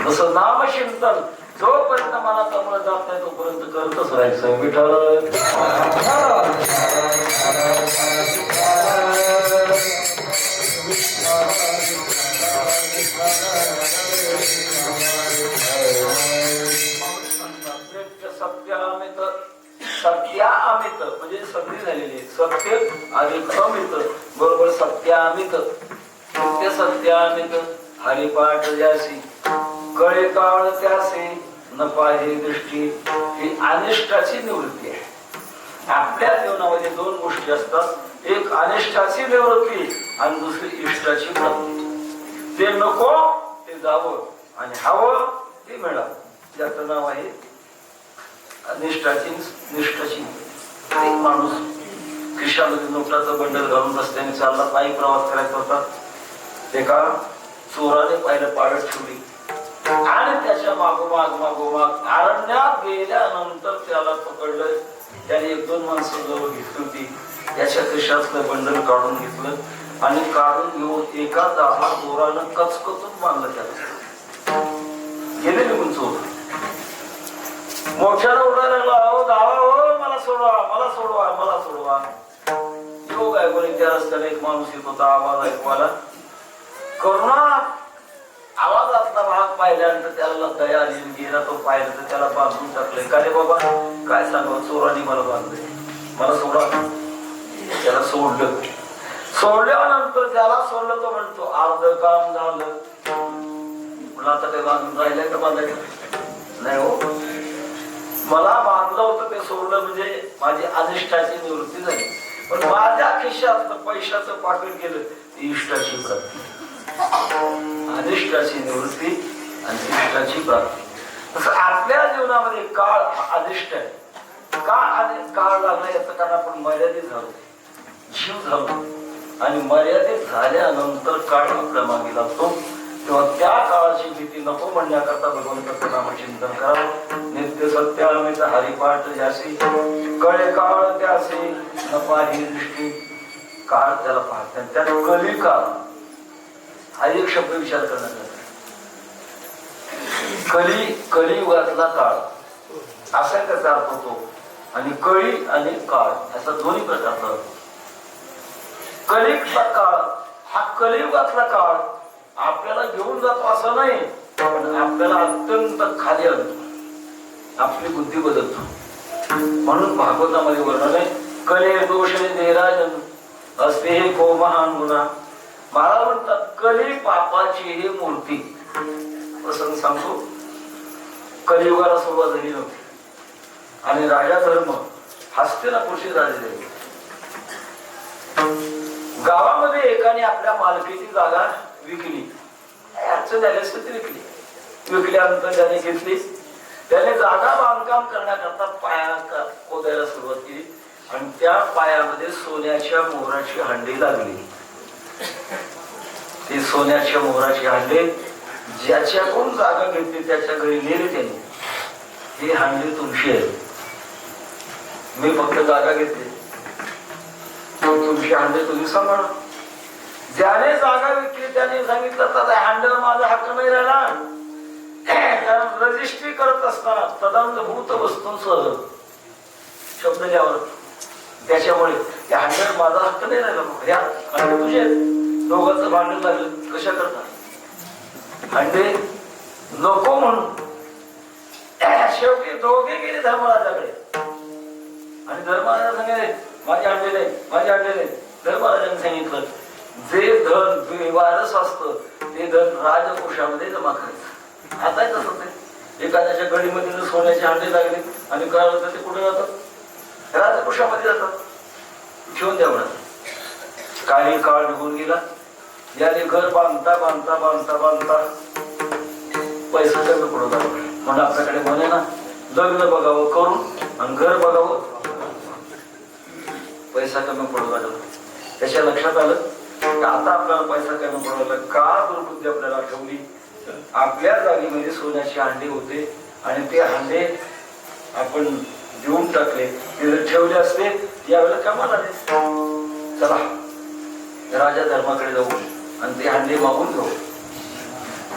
[SPEAKER 1] तसं नामचिंतन जोपर्यंत मनाचा मळ जात नाही तोपर्यंत करतच राहायचं. विठ्ठल सत्यामित म्हणजे सगळी झालेली. सत्य आणि अमित बरोबर सत्यामित. सत्य सत्यामित हरिपाठ ज्यासी कळे काळ त्यासे न पाहे दृष्टी. ही अनिष्टाची निवृत्ती आहे. आपल्या जीवनामध्ये 2 गोष्टी असतात. एक अनिष्टाची निवृत्ती आणि दुसरी इष्टाची प्राप्ती. ते नको ते जावं आणि हवं ते मिळावं. ज्याचं नाव आहे अनिष्टाची निष्ठाची. एक माणूस खिशामध्ये नोटाचं बंडल घालून रस्त्याने चालला. पायी प्रवास करायचा होता. एका चोराने पाहिलं पाडत ठेवली आणि त्याच्या मागोमाग अरण्यात गेल्यानंतर त्याला पकडलं. त्याने 1-2 माणसं जवळ घेतली होती. त्याच्या खिशातलं बंडल काढून घेतलं आणि काढून घेऊन एका दाहा चोरानं कचकचून बांधलं. त्याला गेले निघून चोर. मोठ्यानं उडायला लागला, अहो दावा, हो मला सोडवा, मला सोडवा, मला सोडवा. योग आहे बोले. त्या रस्त्याला एक माणूस येत होता. आवाज ऐकवायला. करुणा आवाजातला भाग पाहिल्यानंतर त्याला दया आली. गेला तो पाहिला तर त्याला बांधून टाकले. का रे बाबा? काय सांगावं, चोरांनी मला बांधले, मला सोडा. त्याला सोडलं. सोडल्यानंतर त्याला सोडलं तो म्हणतो अर्ध काम झालं. मला आता काही बांधून राहिलंय का? बांधायचं नाही हो. मला बांधलं होतं ते सोडलं म्हणजे माझी अनिष्टाची निवृत्ती झाली. पण माझ्या खिशात पैशाचं पाकिट गेलं. इष्टाची प्राप्ती. अनिष्टाची निवृत्ती आणि इष्टाची प्राप्ती. तसं आपल्या जीवनामध्ये काळ अनिष्ट आहे. काळ लागला याचं कारण आपण मर्यादित झालो, जीव झालो आणि मर्यादित झाल्यानंतर काळ आपल्या मागे लागतो. तेव्हा त्या काळाची भीती नको म्हणण्याकरता भगवंताचं नामचिंतन करावं. नित्य सत्य अमित हरिपाठ ज्यासी कळे काळ त्यासी न पाही दृष्टी. काळ त्याला पाहत नाही. त्या कलिकाळ हा एक शब्द विचार करण्यात. कलियुगातला काळ असा त्याचा अर्थ होतो. आणि कळी आणि काळ असा दोन्ही प्रकारचा अर्थ. कलियुगचा काळ हा कलियुगातला काळ आपल्याला घेऊन जातो असं नाही, पण आपल्याला अत्यंत खाली आणतो. आपली बुद्धी बदलतो. म्हणून भागवतामध्ये वर्णन आहे कले दोष देराजन असते हे को महान गुन्हा. महाराज म्हणतात कली पापाची ही मूर्ती. प्रसंग सांगतो. कलियुगाला सुरुवात झाली नव्हती आणि राजा धर्म हस्तिनापूरचे राजे झाले. गावामध्ये एकाने आपल्या मालकीची जागा विकली. अडचण आली असते ती विकल्यानंतर त्याने घेतली. त्याने जागा बांधकाम करण्याकरता पाया खोदायला सुरुवात केली आणि त्या पायामध्ये सोन्याच्या मोहराची हांडी लागली. ती सोन्याच्या मोहराची हांडी ज्याच्याकडून जागा घेतली त्याच्या घरी नेली त्याने. ही हांडी तुमची आहे, मी फक्त जागा घेतली, तुमची हांडी तुम्ही सांभाळा. ज्याने जागा विकली त्याने सांगितलं तर हांड्यावर माझा हक्क नाही राहिला. कारण रजिस्ट्री करत असताना तदंतभूत वस्तूंसह शब्द द्यावर, त्याच्यामुळे त्या हांड्यावर माझा हक्क नाही राहिला. ह्या हांडे तुझे, दोघांचं भांडण लागलं. कशा करता हांडे नको म्हणून शेवटी दोघे गेले धर्मराजाकडे आणि धर्मराजा सांगितले माझे हांडे नाही, माझे हांडे नाही. धर्मराजाने सांगितलं जे धन व्यवहारच असतं ते धन राजकोषामध्ये जमा करायचं. आता तसंच आहे. एखाद्याच्या गडीमध्ये सोन्याचे हांडे लागले आणि काय होतं ते कुठे जातात? राजकोषामध्ये जातात. ठेवून द्या म्हणा. काही काळ निघून गेला. याने घर बांधता बांधता बांधता बांधता पैसा कमी पडत आला. म्हणून आपल्याकडे म्हणे ना लग्न बघावं करून आणि घर बघावं, पैसा कमी पडू लागला. त्याच्या लक्षात आलं की आता आपल्याला पैसा कमी पडू लागला. का दुर्बुद्धी आपल्याला आठवली? आपल्या जागेमध्ये सोन्याची हांडे होते आणि ते हांडे आपण देऊन टाकले. ते जर ठेवले असते यावेळेला कामाला आले. चला राजा धर्माकडे जाऊ आणि ते हांडे मागून घेऊ.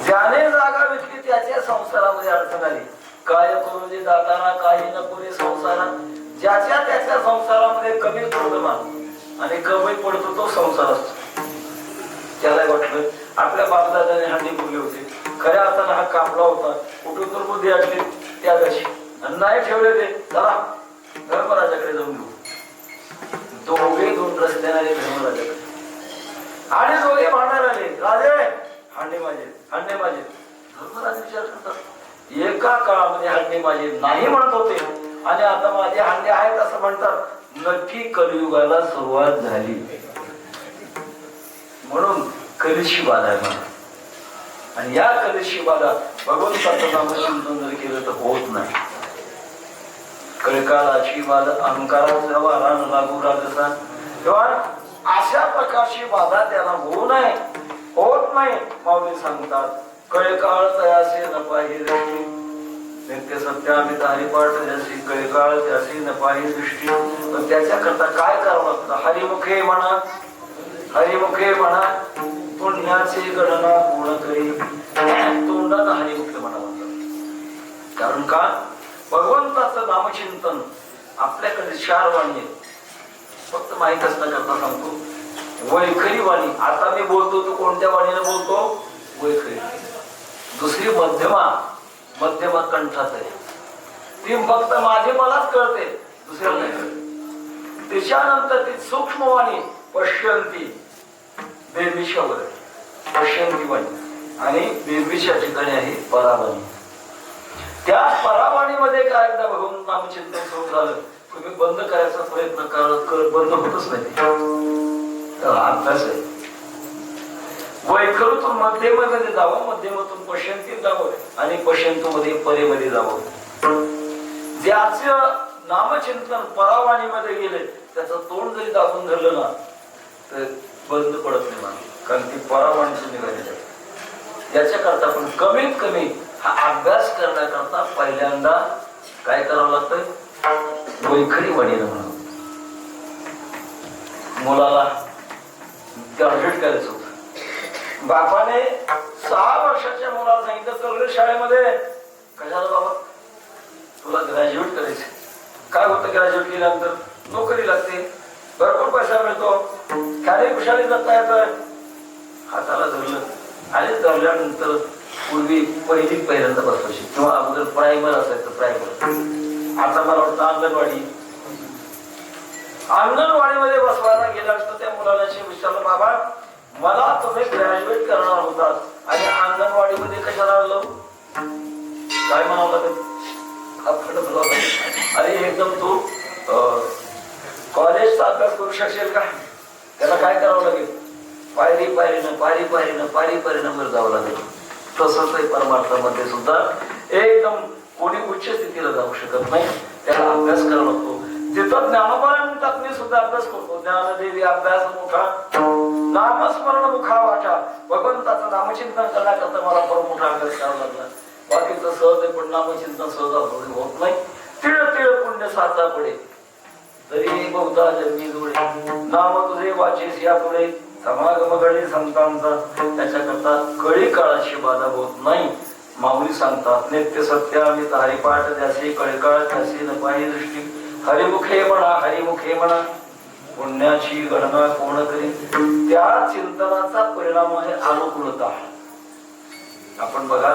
[SPEAKER 1] ज्याने जागा विकली त्याच्या संसारामध्ये अडचण आली. काय करू दे दाताना काही न पुरे संसारा. ज्याच्या त्याच्या संसारामध्ये कमी पडतो मान आणि कमी पडतो तो संसार असतो. त्याला वाटलं आपल्या बापदादाने हांडे बोलले होते, खऱ्या अर्थाने हा कापला होता. कुठून तर बुद्धी असली त्या दिवशी आणि नाही ठेवले ते. चला धर्मराजाकडे जाऊन घेऊ. दोघे दोन रस्त्याने आले धर्मराजाकडे आणि दोघे भांडणार आले. राजे हांडे माझे, हांडे माझे. धर्मराज विचार करतात एका काळामध्ये हांडे माझे नाही म्हणत होते आणि आता माझे हांडे आहेत असं म्हणतात. नक्की कलियुगाला सुरुवात झाली. म्हणून कलिशी बाधा आहे म्हणा. आणि या कलिशी बाधा भगवंताचं नामचिंतन जर केलं तर होत नाही. कळकालाची बाधा अहंकाराचा वारा न लागू राजसा. तेव्हा अशा प्रकारची बाधा त्याला होऊ नये, होत नाही. माऊली सांगतात कळकाळ तयासे न पाहि दृष्टी. नित्य सत्य आम्ही हरिपाठ जशी कळकाळ त्याशी न पाहि दृष्टी. पण त्याच्याकरता काय करावं लागतं? हरिमुखे म्हणा, हरिमुखे म्हणा, पुण्याची गणना पूर्ण करी. तोंडानं हरिमुखे म्हणा म्हणतात. कारण का? भगवंताचं नामचिंतन आपल्याकडे 4 वाणी आहेत. फक्त माहीत असण्याकरता सांगतो वैखरी वाणी. आता मी बोलतो तो कोणत्या वाणीने बोलतो? वैखरी. दुसरी मध्यमा, मध्यमा कंठात आहे. ती फक्त माझे मलाच कळते, दुसऱ्या नाही कळते. त्याच्यानंतर ती सूक्ष्म वाणी पश्यंती, बेरबिशावर पश्यंती वाणी आणि बेरबिशा ठिकाणी आहे परावाणी. त्या परावाणीमध्ये काय एकदा भगवंत नामचिंतन सुरू झालं तुम्ही बंद करायचा प्रयत्न करत बंद होतच नाही. अभ्यास आहे. वैखरूतून मध्यमध्ये जावं, मध्यमातून पश्यंतीत जावं आणि पश्यंतूमध्ये परेमध्ये जावं. ज्याचं नामचिंतन परावाणीमध्ये गेले त्याचं तोंड जरी दाबून धरलं ना तर बंद पडत नाही मला. कारण ती परावाणीच निघालेली आहे. याच्याकरता आपण कमीत कमी हा अभ्यास करण्याकरता पहिल्यांदा काय करावं लागतं? वैखरी वाणीनं म्हणून. मुलाला ग्रॅज्युएट करायचं होतं. बापाने 6 वर्षाच्या मुलाला सांगितलं तर शाळेमध्ये कशाला बाबा तुला ग्रॅज्युएट करायचं. काय होतं ग्रॅज्युएट केल्यानंतर? नोकरी लागते, भरपूर पैसा मिळतो, खाली खुशाली जगता येतं. हाताला धरलं आणि धरल्यानंतर पूर्वी पहिलीत पहिल्यांदा बसवायची किंवा अगोदर प्रायमर असायचं प्रायमर. आता मला वाटतं अंगणवाडी अंगणवाडीमध्ये बसवायला गेल्यानंतर त्या मुलाला विचारलं, बाबा मला तुम्ही ग्रॅज्युएट करणार होतात आणि अंगणवाडीमध्ये कशाला आलो? काय म्हणावं लागेल? अरे एकदम तू कॉलेजचा अभ्यास करू शकशील का? त्याला काय करावं लागेल? पायरी पायरीनं वर जावं लागेल. तसंच आहे परमार्थामध्ये सुद्धा. एकदम कोणी उच्च स्थितीला जाऊ शकत नाही, त्याला अभ्यास करावा लागतो. तिथं ज्ञानोबांनी मी सुद्धा अभ्यास करतो. ज्ञानदेवी अभ्यास मोठा, नामस्मरण मुखा वाटा. भगवंताचं नामचिंतन करण्याकरता मला फार मोठा अभ्यास करावा लागला. बाकीचं सहज आहे, पण नामचिंतन सहज होत नाही. तिळ तिळ पुण्य साचा पडे तरी बहुधा जन्मी जुळे. नाम तुझे वाचेस या पुढे समागम घडे संतांचा. त्याच्याकरता कळी काळाची बाधा होत नाही. माऊली सांगतात, नित्य सत्य अमित हरिपाठ ज्याशी कळकाळ त्याशी न पाही दृष्टी. हरिमुखे म्हणा पुण्याची गणना कोण करी. त्या चिंतनाचा परिणाम आहे अनुकूलता. आपण बघा,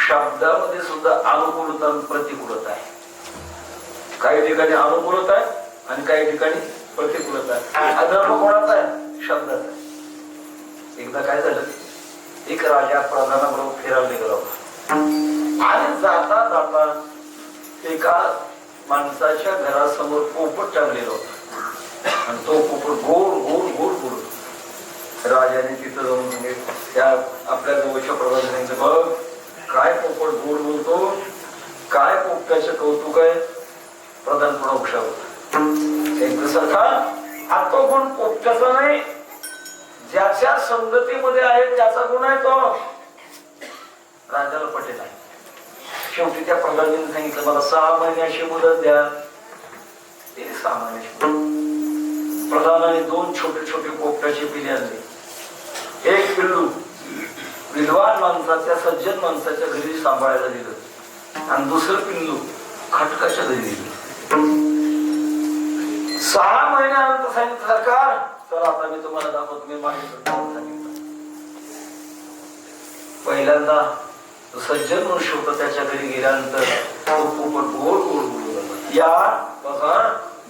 [SPEAKER 1] शब्दामध्ये सुद्धा अनुकूलता आणि प्रतिकूलता आहे. काही ठिकाणी अनुकूलता आहे आणि काही ठिकाणी प्रतिकूलता आहे. अधर्म कोणाचा आहे? शब्दाचा आहे. एकदा काय झालं, एक राजा प्रधानाबरोबर फिरायला गेला होता आणि जाता जाता एका माणसाच्या घरासमोर पोपट टाकलेला होता आणि तो पोपट गोड गोड गोड बोलत. राजाने तिथं जाऊन त्या आपल्या जवळच्या प्रधानाने, बघ काय पोपट गोड बोलतो, काय पोपटाचं कौतुक आहे. प्रधान पुढे हुशार होता. एक सरकार हा तो गुण पोपटाचा नाही, ज्याच्या संगतीमध्ये आहे त्याचा गुण आहे तो. राजाला पटेल आहे. शेवटी त्या प्रधानाने सांगितलं, मला 6 महिन्याची मुदत द्या. 6 महिन्याची. प्रधानाने 2 छोटे छोटे पोपटाचे पिल्ले आणले. एक पिल्लू विद्वान माणसाच्या, सज्जन माणसाच्या घरी सांभाळायला दिलं आणि दुसरं पिल्लू खटकाच्या घरी दिलं. 6 महिन्यानंतर सांगितलं, सरकार चला आता मी तुम्हाला दाखवतो. मी मागितलं सांगितलं. पहिल्यांदा सज्जन मनुष्य होता, त्याच्या घरी गेल्यानंतर तो पोपट गोड गोड बोलू लागला. या बघा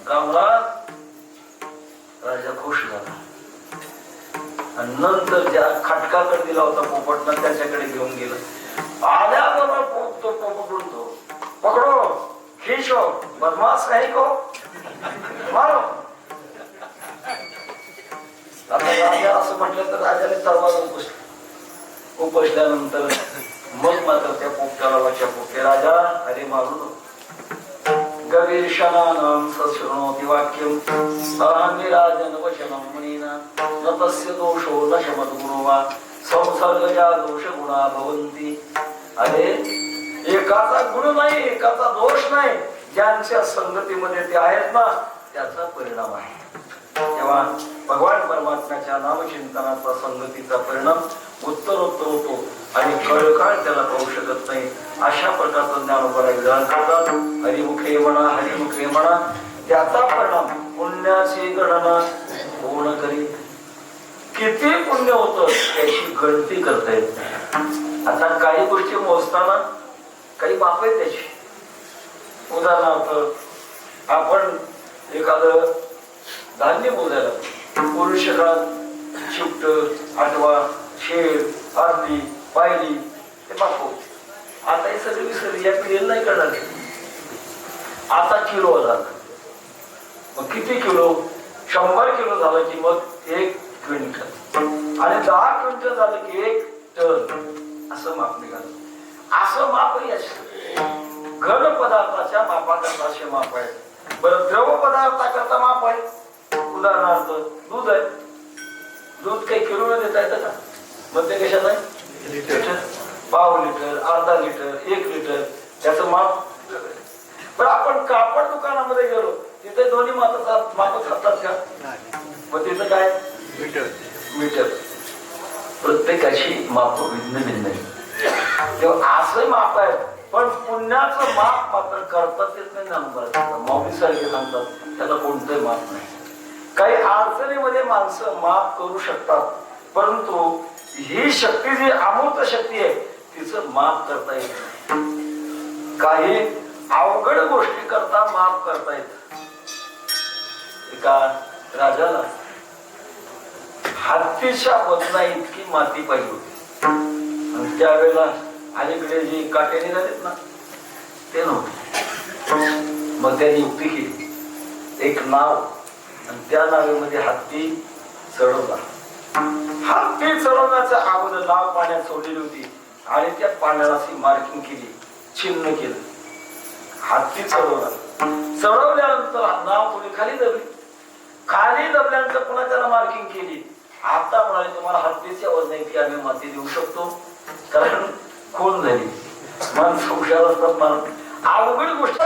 [SPEAKER 1] गामरात. राजा खुश झाला आणि नंतर ज्या खटकाकडे दिला होता पोपटनं त्याच्याकडे घेऊन गेलं. आल्याबरोबर तो पोपट बोलतो, पकडो खींचो बदमाश नाही को मारो. आता राजा असं म्हटलं तर राजाने तलवार उपसल्यानंतर मग मात्र त्या पोपटाला वाचा पोपटे, राजा अरे मारू नको. गवेषणानां सशृणोति वाक्यं अहंविराजन वचनं मुनीना न तस्य दोषो न शमद्गुणो वा संसर्गजा दोष गुणा भवन्ति. अरे एकाचा गुण नाही, एकाचा दोष नाही, ज्यांच्या संगतीमध्ये ते आहेत ना त्याचा परिणाम आहे. तेव्हा भगवान परमात्म्याच्या नामचिंतनाचा, संगतीचा परिणाम उत्तरोत्तर होतो आणि कळकाळ त्याला पाहू शकत नाही. अशा प्रकारचं ज्ञानोबा विधान करतात. हरिमुखे म्हणा त्याचा परिणाम पुण्याची गणना कोण करी. किती पुण्य होतं त्याची गणती करता येत नाही. आता काही गोष्टी मोजताना काही माप आहे त्याची. उदाहरणार्थ आपण एखादं धान्य मोजायला पुरुष काळात शिफ्ट, आठवा, शेर, अर्धी, पायली ते मापो. आता हे सगळे विसरले, या पिढीला नाही करणार. आता किलो झाला, मग किती किलो? 100 किलो झालं की मग 1 क्विंटल आणि 10 क्विंटल झालं की 1 टन असं माप निघालं. असं माप घन पदार्थाच्या मापाकरता असे माप आहे. बरं, द्रव पदार्थाकरता माप आहे. उदाहरणार्थ दूध आहे. दूध काही किलो न देता येतं का? मग ते कशात आहे? लिटर, पाव लिटर, अर्धा लिटर, 1 लिटर त्याचं माप. पण आपण कापड दुकानामध्ये गेलो तिथे दोन्ही माप खातात का? मग तिथं काय? मीटर. प्रत्येकाची माप भिन्न भिन्न आहे. तेव्हा असं माप आहे. पण पुण्याचं माप मात्र करतात येत नाही. माऊली सारखे सांगतात त्याला कोणतंही माप नाही. काही अडचणीमध्ये माणसं माफ करू शकतात, परंतु ही शक्ती जी अमूर्त शक्ती आहे तिचं माफ करता येत नाही. काही अवघड गोष्टी करता माफ करता येत. एका राजाला हत्तीच्या वजना इतकी माती पाहिजे होती आणि त्यावेळेला अलीकडे जे काटे निघालेत ना ते नव्हते. मग त्यांनी युक्ती केली, एक नाव आणि त्या नावेमध्ये हत्ती चढवला. हत्ती चढवण्याच्या अगोदर नाव पाण्यात सोडलेली होती आणि त्या पाण्याला अशी मार्किंग केली, चिन्ह केलं. हत्ती चढवला, चढवल्यानंतर नाव कोणी खाली दबली, खाली दबल्यानंतर पुन्हा त्याला मार्किंग केली. आता म्हणाले तुम्हाला हत्तीच्या वजन इतकी आम्ही माती देऊ शकतो, कारण कोण झाली मन संशयावर असतात. मन अवघड गोष्ट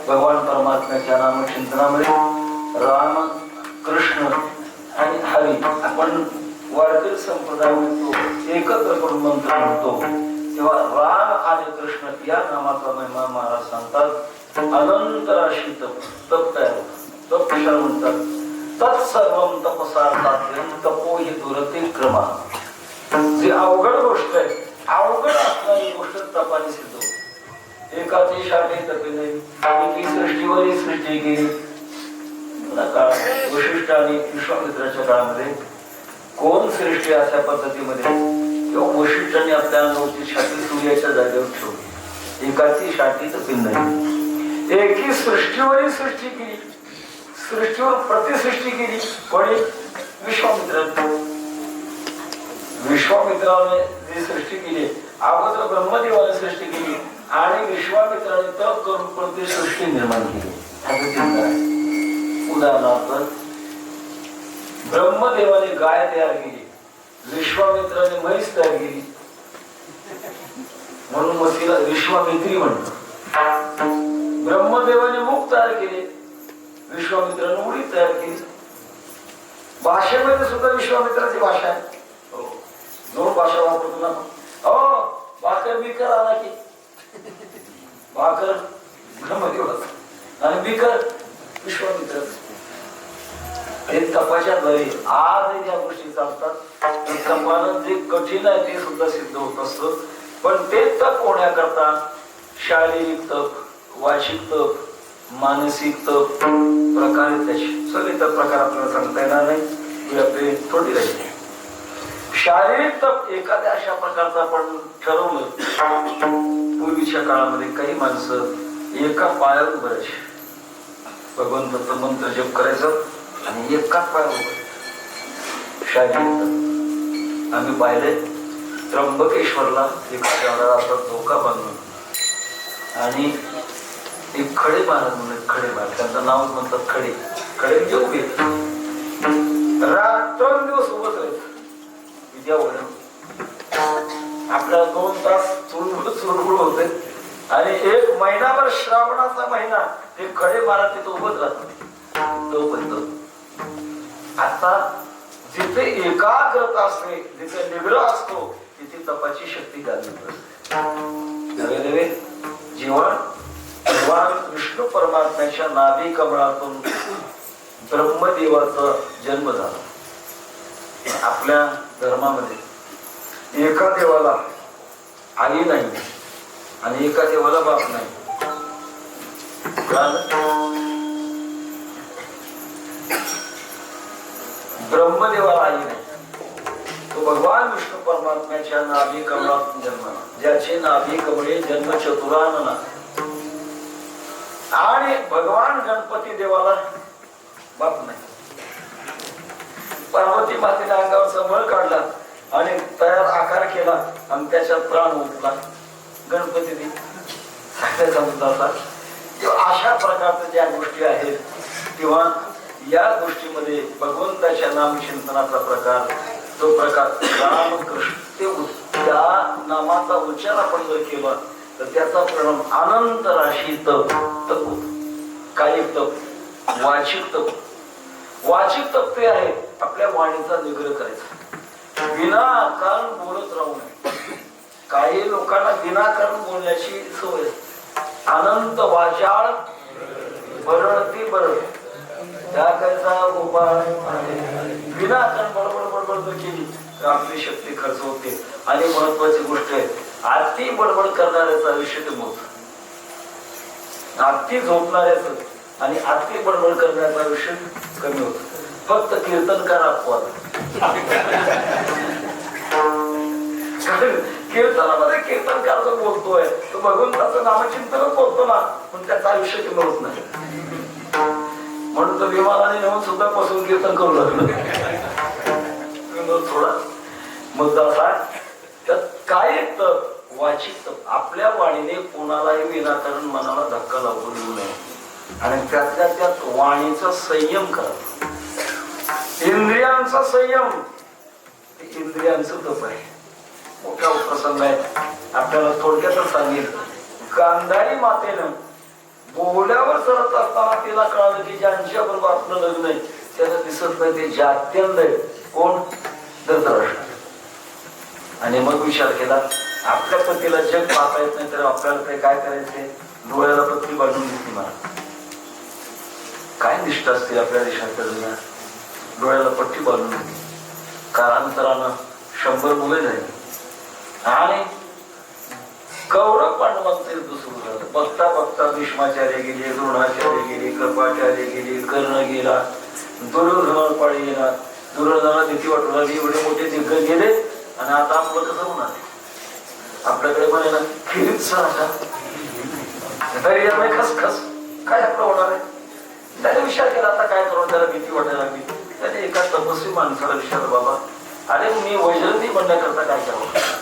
[SPEAKER 1] भगवान परमात्म्याच्या नामचिंतनामध्ये राम कृष्ण आणि हरी आपण वारकरी संप्रदायामध्ये एकत्र करून मंत्र म्हणतो तेव्हा राम आणि कृष्ण या नामाचा महिमा महाराज सांगतात. अनंत राशी तप तयार तप कशाला म्हणतात तत्सर्वम तपसार्थात्म तपो हि दुरते क्रमा. जी अवघड गोष्ट आहे, अवघड असणारी गोष्ट तपाने सिद्ध होते. एकाची शाठी तपिले एकी सृष्टीवरही सृष्टी केली. वशिष्ठ आणि विश्वामित्राच्या काळामध्ये कोण सृष्टी अशा पद्धतीमध्ये किंवा वशिष्ठांनी आपल्या नवची छाती सूर्याच्या जागेवर ठेवली. एकाची शाठी तपिल नाही, एकी सृष्टीवरही सृष्टी केली, सृष्टीवर प्रतिसृष्टी केली. कोणी विश्वामित्राने जी सृष्टी केली, अगोदर ब्रह्मदेवाने सृष्टी केली आणि विश्वामित्राने तप करून प्रतिसृष्टी निर्माण केली. उदाहरणार्थ ब्रह्मदेवाने गाय तयार केली, विश्वामित्राने म्हैस तयार केली, म्हणून मग तिला विश्वामित्री म्हणतो. ब्रह्मदेवाने मुख तयार केले, विश्वामित्राने उडी तयार केली. भाषेमध्ये सुद्धा विश्वामित्राची भाषा आहे. दोन भाषा वापरतो ना. भाकर बिकर आला की भाकर ब्रह्मदेवाचा आणि बिकर विश्वामित्र. हे तपाच्याद्वारे आज ज्या गोष्टी चालतात तपानं जे कठीण आहे ते सुद्धा सिद्ध होत असतं. पण ते तप होण्याकरता शारीरिक तप, वाचिक तप, मानसिक प्रकार आहेत त्याचे सगळे तर प्रकार आपल्याला सांगता येणार नाही, आपले थोडी राहील. शारीरिक तप एखाद्या अशा प्रकारचा आपण ठरवलं. पूर्वीच्या काळामध्ये काही माणसं एका पायावर उभारायचे, भगवंताचं मंत्र जप करायचं आणि एकाच पायावर उभारायचं. शारीरिक तप आम्ही पाहिले त्र्यंबकेश्वरला एका देवाला असा धोका बांधून आणि एक खडे महाराज म्हणून, खडे महाराज त्यांचं नावच म्हणतात खडे. खडे म्हणजे उभे रात्रंदिवस उभत राहायचं विद्यावळ. आपल्याला 2 तास चुरबुड होते आणि 1 महिनाभर श्रावणाचा महिना ते खडे महाराज तिथे उभत राहतात तोपर्यंत. आता जिथे एकाग्रता असते, जिथे निग्रह असतो, तिथे तपाची शक्ती जाणवत असते. नवे नवे जीवन भगवान विष्णू परमात्म्याच्या नाभी कमळातून ब्रह्मदेवाचा जन्म झाला. आपल्या धर्मामध्ये एका देवाला आई नाही आणि एका देवाला बाप नाही. ब्रह्मदेवाला आई नाही, तो भगवान विष्णू परमात्म्याच्या नाभी कमळातून जन्मला, ज्याचे नाभी कमळे जन्म चतुरानना. आणि भगवान गणपती देवाला बाप नाही. पार्वती मातेने अंगावरचा बळ काढला आणि तयार आकार केला आणि त्याच्यात प्राण उठला गणपतीने. अशा प्रकारच्या ज्या गोष्टी आहेत किंवा या गोष्टीमध्ये भगवंताच्या नामचिंतनाचा प्रकार, तो प्रकार रामकृष्ण, ते त्या नामाचा उच्चार आपण जर केला तर त्याचा परिणाम अनंत राशी तप होत. काही तप, वाचिक तप. वाचिक तप ते आहे आपल्या वाणीचा निग्रह करायचा, विनाकारण बोलत राहू नये. काही लोकांना विनाकारण बोलण्याची सवय. अनंत वाचाळ बरळती बरळ, त्या कायचा उपाय विनाकारण बडबड बडबड जर केली तर आपली शक्ती खर्च होते. आणि महत्वाची गोष्ट आहे, अति बडबड करणाऱ्याचं आयुष्य ते मोठ, अति झोपणाऱ्याचं आणि अति बडबड करण्याचं आयुष्य कमी होत. फक्त कीर्तनकार अपवाद. कीर्तनामध्ये कीर्तनकार जो बोलतोय तो भगवंताचं नामचिंतनच बोलतो ना, पण त्याचं आयुष्य कमी होत नाही. म्हणून तो विमानाने नेऊन सुद्धा बसून कीर्तन करू लागलो. थोडा मुद्दा असा, त्यात काय वाचित आपल्या वाणीने कोणालाही विनाकारण मनाला धक्का लागू देऊ नये आणि त्यातल्या त्यात वाणीचा संयम करा. इंद्रियांचा संयम, इंद्रियांचं तप आहे. मोठा प्रसंग आहे, आपल्याला थोडक्यातच सांगेल. गांधारी मातेनं बोल्यावर चढत असताना तिला कळालं की ज्यांच्या बरोबर आपलं लग्न आहे त्याला दिसत नाही ते जात्यंध आहे. कोण? धृतराष्ट्र. आणि मग विचार केला, आपल्या पतीला जग पाहता येत नाही तर आपल्याला ते काय करायचे, डोळ्याला पत्नी बांधून घेतली. मला काय निष्ठा असते आपल्या देशात, डोळ्याला पट्टी बांधून घेतली. कालांतरानं 100 मुले झाली आणि कौरव पांडवांचं युद्ध सुरू झालं. बघता बघता भीष्माचार्य गेले, द्रोणाचार्य गेले, कृपाचार्य गेले, कर्ण गेला, दुर्योधनावर पाळी गेला. दुर्योधनाला भीती वाटू लागली, एवढे मोठे दिग्गज गेले आणि आता आपलं कसं होणार? आपल्याकडे पण आहे ना खिरीच खसखस, काय आपलं होणार आहे? त्याने विचार केला आता काय करू, त्याला भीती वाटायला लागली. त्याने एका तपस्वी माणसाला विचारलं, बाबा अरे मी वैजयंती म्हणण्याकरता काय करावं?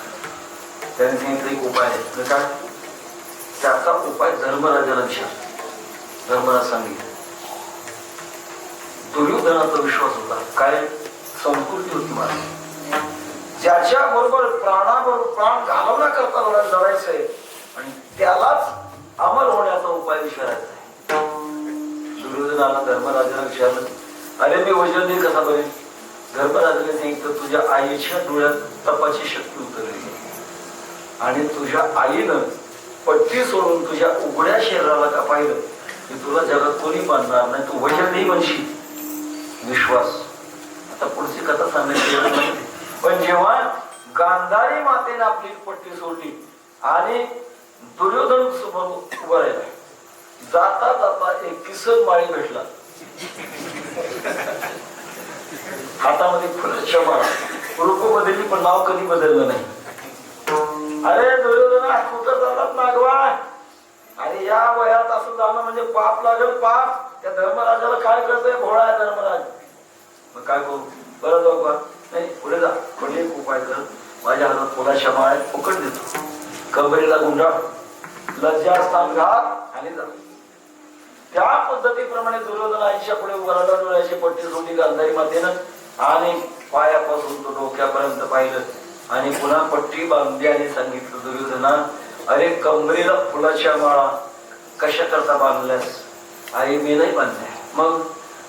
[SPEAKER 1] त्याने सांगितलं एक उपाय आहे. काय? त्याचा उपाय धर्मराजाला विचार. धर्मराज सांगितलं. दुर्योधनाचा विश्वास होता, काय संस्कृती होती मला, ज्याच्या बरोबर प्राणाबरोबर प्राण घालवण्या करता लढायचंय आणि त्यालाच अमर होण्याचा उपाय विचारायचा आहे. दुर्योधनाला धर्मराजाला विचारलं, अरे मी वैजयंती कसा बरेल? धर्मराजाने सांगितलं, तुझ्या आईच्या डोळ्यात तपाची शक्ती उतरली आणि तुझ्या आईनं पट्टी सोडून तुझ्या उघड्या शरीराला का पाहिलं की तुला जगात कोणी बांधणार नाही, तू वैजयंती म्हणशील. विश्वास. आता पुढची कथा सांगायची, पण जेव्हा गांधारी मातेने आपली पट्टी सोडली आणि दुर्योधन समोर उभा राहिला, जाता जाता एक किसन माळी भेटला, हातामध्ये फुलाच्या माळा. रूप बदलली पण नाव कधी बदललं नाही. अरे दुर्योधना कुठं जातात नागवा? अरे या वयात असं जाणं म्हणजे पाप लागेल पाप. त्या धर्मराजाला काय कळतंय? भोळा आहे धर्मराज. मग काय करू? बरं जाऊ का? नाही पुढे जा, पण एक उपाय कर. माझ्या हातात फुलाच्या माळ्यात फुकट देतो, कबरीला गुंडाळ, लज्जास्थान घात आणि जा. त्या पद्धतीप्रमाणे दुर्योधन आईच्या पुढे उभा राहिला. डोळ्याची पट्टी सोडली गांधारी मातेनं आणि पायापासून तो डोक्यापर्यंत पाहिलं आणि पुन्हा पट्टी बांधली आणि सांगितलं, दुर्योधना अरे कमरेला फुलाच्या माळा कशा करता बांधल्यास? आई मी नाही बांधल्या. मग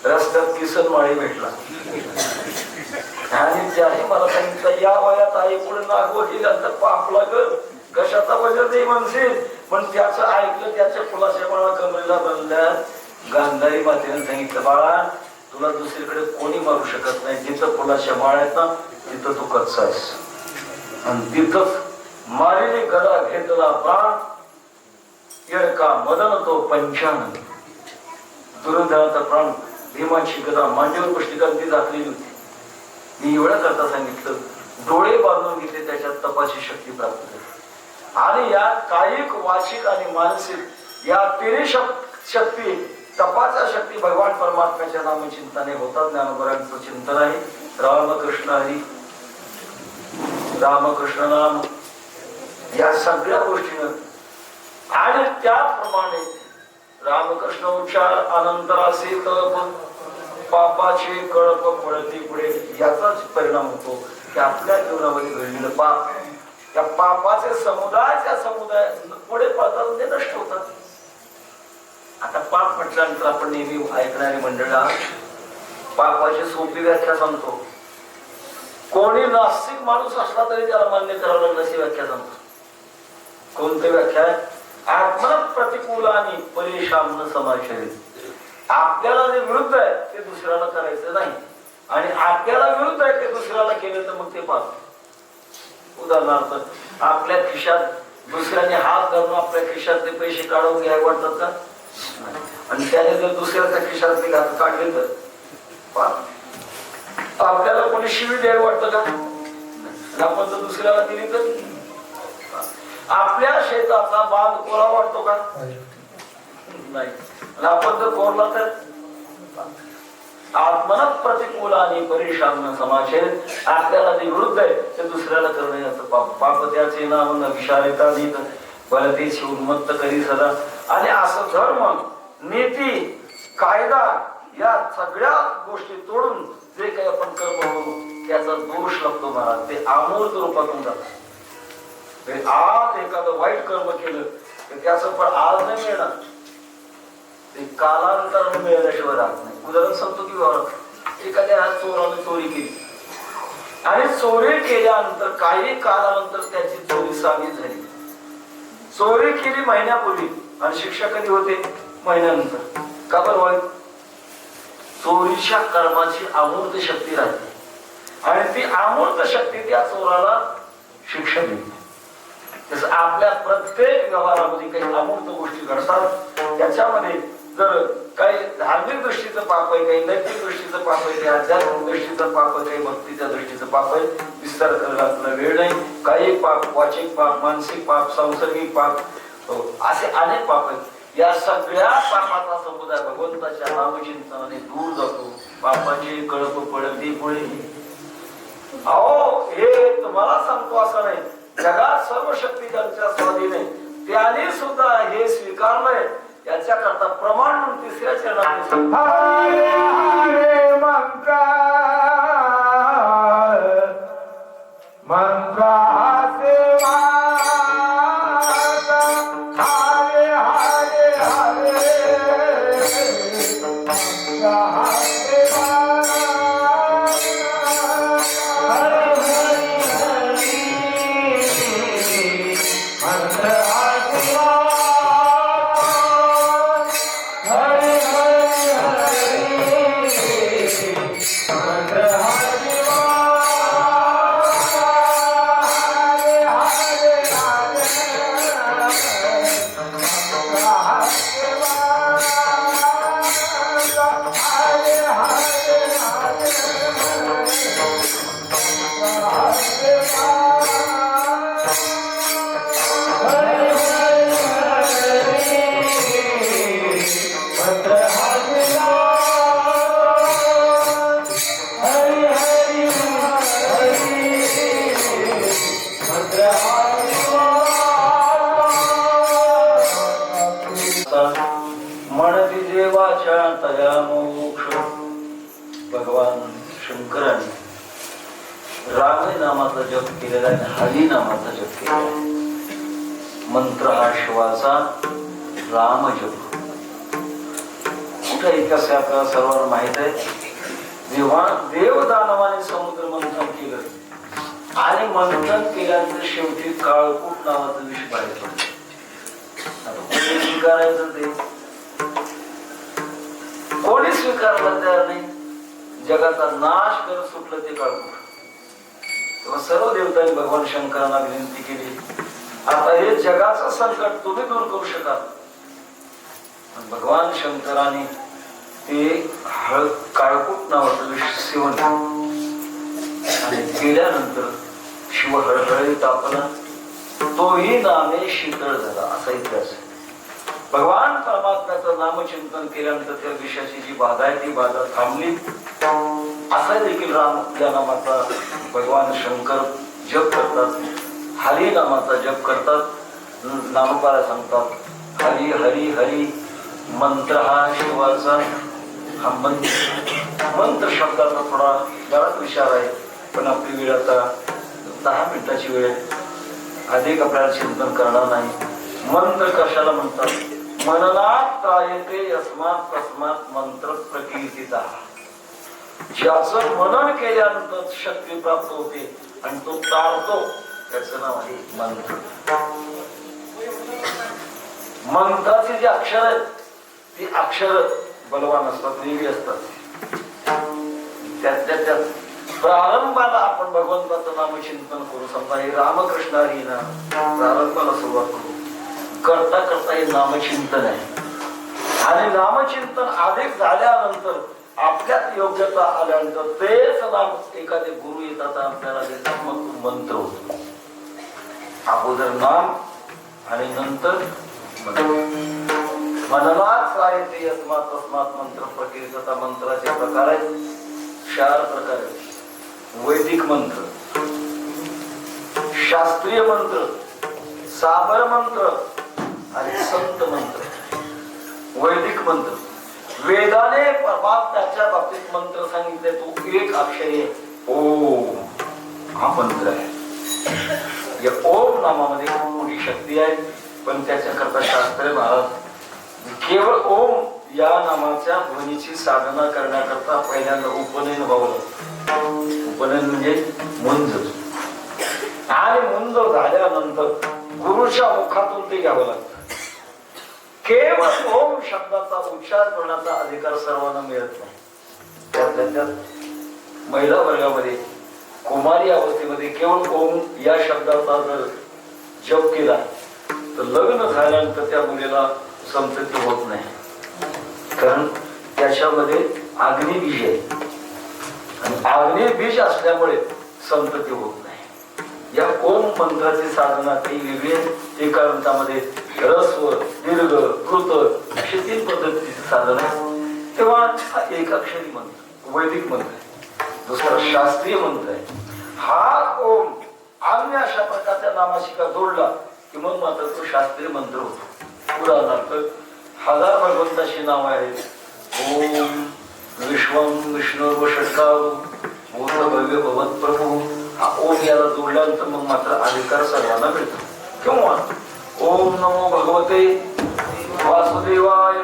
[SPEAKER 1] रस्त्यात किसन माळी भेटला आणि त्याने मला सांगितलं, या वयात आई पुढे नागवती तर पाप लागल, कशाचा वजन नाही म्हणशील. पण त्याचं ऐकलं, त्याच्या फुलाच्या माळा कमरेला बांधल्या. गांधारी मातेने सांगितलं, बाळा तुला दुसरीकडे कोणी मारू शकत नाही. जिथं फुलाच्या माळ्यात ना तिथं तू कच्चास. आणि तिथंच मारिली गदा घेतला प्राण, येडका मदन तो पंचानन. दुर्योधनाचा प्राण भीमाची गदा मांडीवर पुष्टिकांती दाखलेली होती. मी एवढं करता सांगितलं, डोळे बांधून घेतले, त्याच्यात तपाची शक्ती प्राप्त झाली. आणि या कायिक वाचिक आणि मानसिक या तिन्ही शक्ती, तपाच्या शक्ती भगवान परमात्म्याच्या नामचिंतनाने होतात. ज्ञानोबरांचं चिंतन आहे रामकृष्ण हरी, रामकृष्ण नाम, या सगळ्या गोष्टीनं. आणि त्याप्रमाणे रामकृष्ण उच्चार अनंतरासे तप, पापाचे कळप पडती पुढे. याचाच परिणाम होतो की आपल्या जीवनामध्ये घडलेलं पाप, त्या पापाचे समुदाय त्या समुदाय पुढे पडतात, ते नष्ट होतात. आता पाप म्हटल्यानंतर आपण नेहमी ऐकणारी मंडळ पापाची सोपी व्याख्या सांगतो. कोणी नास्तिक माणूस असला तरी त्याला मान्य करावं लागलं अशी व्याख्या सांगतो. कोणती व्याख्या आहे? आत्मा प्रतिकूल आणि परेशान न समाचरित. आपल्याला जे विरुद्ध आहे ते दुसऱ्याला करायचं नाही, आणि आपल्याला विरुद्ध आहे ते दुसऱ्याला केलं तर मग ते पाप. उदाहरणार्थ आपल्या खिशात दुसऱ्याने हात घालून आपल्या खिशातले पैसे काढून घ्यायला वाटतात का? आणि त्याने जर दुसऱ्याच्या खिशातले घात काढले तर पाप. आपल्याला कोणी शिवी द्यायला वाटतं का? आपण जर दुसऱ्याला दिली तर. आपल्या शेताचा बांध कोरा वाटतो का? नाही. आपण जर कोरला तर. आत्मना प्रतिकूल आणि परेशान समाचर. आपल्याला जे विरुद्ध आहे ते दुसऱ्याला करणे याचं पाप. पाप त्याचे नाव न विशारिता नीत बलतेची उन्मत्त करी सदा. आणि असं धर्म, नीती, कायदा या सगळ्या गोष्टी तोडून जे काही आपण कर्म करू त्याचा दोष लागतो महाराज. ते अमूर्त रूपातून जातात. आज एखादं वाईट कर्म केलं तर त्याचं फळ आज नाही मिळणार, ते कालांतर मिळाल्याशिवाय राहत नाही. उदाहरण सांगतो की एखाद्या चोराने चोरी केली आणि चोरी केल्यानंतर काही कालानंतर त्याची चोरी साबित झाली. चोरी केली महिन्यापूर्वी आणि शिक्षा कधी होते? महिन्यानंतर. का बरं वाईट? चोरीच्या कर्माची अमूर्त शक्ती राहते आणि ती अमूर्त शक्ती त्या चोराला शिक्षा देते. तसं आपल्या प्रत्येक व्यवहारामध्ये काही अमूर्त गोष्टी घडतात. त्याच्यामध्ये जर काही धार्मिक दृष्टीचं पाप आहे, काही नैतिक दृष्टीचं पाप आहे, काही आध्यात्मिक दृष्टीचं पाप आहे, काही भक्तीच्या दृष्टीचं पाप आहे. विस्तार करायला आपला वेळ नाही. काही पाप, वाचिक पाप, मानसिक पाप, सांसर्गिक पाप, असे अनेक पाप आहेत. या सगळ्या पापाचा समुदाय भगवंताच्या नामचिंतनाने दूर जातो. पापाची कळप पडती पुढे. अहो हे तुम्हाला सांगतो असं नाही, जगात सर्व शक्ती ज्यांच्या स्वाधीन आहे त्याने सुद्धा हे स्वीकारलंय. याच्या करता प्रमाण म्हणून तिसऱ्या चरणात
[SPEAKER 2] Hare
[SPEAKER 1] शंकराने राम नामाचा जप केलेला आहे, हरी नामाचा जप केलेला आहे. मंत्र हा शिवाचा राम जप. कुठे इतिहास आपल्याला सर्वांना माहित आहे. देवदानवाने समुद्र मंथन केलं आणि मंथन केल्यानंतर शेवटी काळकूट नावाचं विष बाहेर पडलं. आता कोणी स्वीकारायचं ते कोणी स्वीकारला तयार नाही. जगाचा नाश करत सुटलं ते काळकूट. तेव्हा सर्व देवतांनी भगवान शंकरांना विनंती केली, आता हे जगाचं संकट तुम्ही दूर करू शकाल. भगवान शंकराने ते काळकूट नावाचं विष सेवन आणि केल्यानंतर शिव हळहळी तापला, तोही नामे शीतळ झाला असा इतिहास आहे. भगवान परमात्म्याचं नामचिंतन केल्यानंतर त्या विषयाची जी बाधा आहे ती बाधा थांबली. असा देखील राम या नामाचा भगवान शंकर जप करतात, हरी नामाचा जप करतात. नामपारा सांगतात हरी हरी हरी. मंत्र हा शिवाचा हा मंत्र शब्दाचा थोडा बराच विचार आहे, पण आपली वेळ आता 10 मिनिटाची वेळ, अधिक आपल्याला चिंतन करणार नाही. मंत्र कशाला म्हणतात? मननात त्रायते यस्मात् तस्मात् मंत्र प्रकीर्तिता. ज्याचं मनन केल्यानंतर शक्ती प्राप्त होते आणि तो तारतो, त्याचं नाव आहे मंत्र. मंत्राचे जे अक्षर आहेत ती अक्षर बलवान असतात, वेगळी असतात. त्यात प्रारंभाला आपण भगवंताचं नामचिंतन करू. समजा हे रामकृष्ण हरी ना, प्रारंभाला सुरुवात करू. करता करता हे नामचिंतन आहे आणि नामचिंतन अधिक झाल्यानंतर आपल्यात योग्यता आल्यानंतर तेच नाम एखादे गुरु येतात आपल्याला देतात, मग मंत्र होतो. अगोदर नाम आणि नंतर मननात त्रायते यस्मात् तस्मात् मंत्र प्रकीर्तिता. मंत्राचे प्रकार आहेत 4 प्रकार आहेत. वैदिक मंत्र, शास्त्रीय मंत्र, साबर मंत्र आणि संत मंत्र. वैदिक मंत्र वेदाने परमात्म्याच्या बाबतीत मंत्र सांगितले, तो एक अक्षरी ओम हा मंत्र आहे. या ओम नामामध्ये खूप मोठी शक्ती आहे, पण त्याच्याकरता शास्त्रीय महाराज केवळ ओम या नामाच्या ध्वनीची साधना करण्याकरता पहिल्यांदा उपनयन व्हावं. उपनयन म्हणजे मुंज, आणि मुंज झाल्यानंतर गुरुच्या मुखातून ते घ्यावं लागतं. केवळ ओम शब्दाचा उच्चार करण्याचा अधिकार सर्वांना मिळत नाही. त्यात महिला वर्गामध्ये कुमारी अवस्थेमध्ये केवळ ओम या शब्दाचा जर जप केला तर लग्न झाल्यानंतर त्या मुलीला संतती होत नाही, कारण त्याच्यामध्ये अग्निबीज आहे आणि अग्निबीज असल्यामुळे संतती होत नाही. या ओम मंत्राची साधना काही वेगळी आहे. ते कारण त्यामध्ये ह्रस्व, दीर्घ, कृत अशी 3 पद्धतीची साधना आहे. तेव्हा हा एकाक्षरी मंत्र वैदिक मंत्र आहे. दुसरा शास्त्रीय मंत्र आहे. हा ओम अन्य अशा प्रकारच्या नामाशी का जोडला की मग मात्र तो शास्त्रीय मंत्र होतो. उदाहरणार्थ 1000 भगवंताची नाव आहेत. ओम विश्वम विष्णु षट्कारो भूत भव्य भवत प्रभू. हा ओम याला जोडल्यानंतर मग मात्र अधिकार सर्वांना मिळतो. किंवा ओम नमो भगवते वासुदेवाय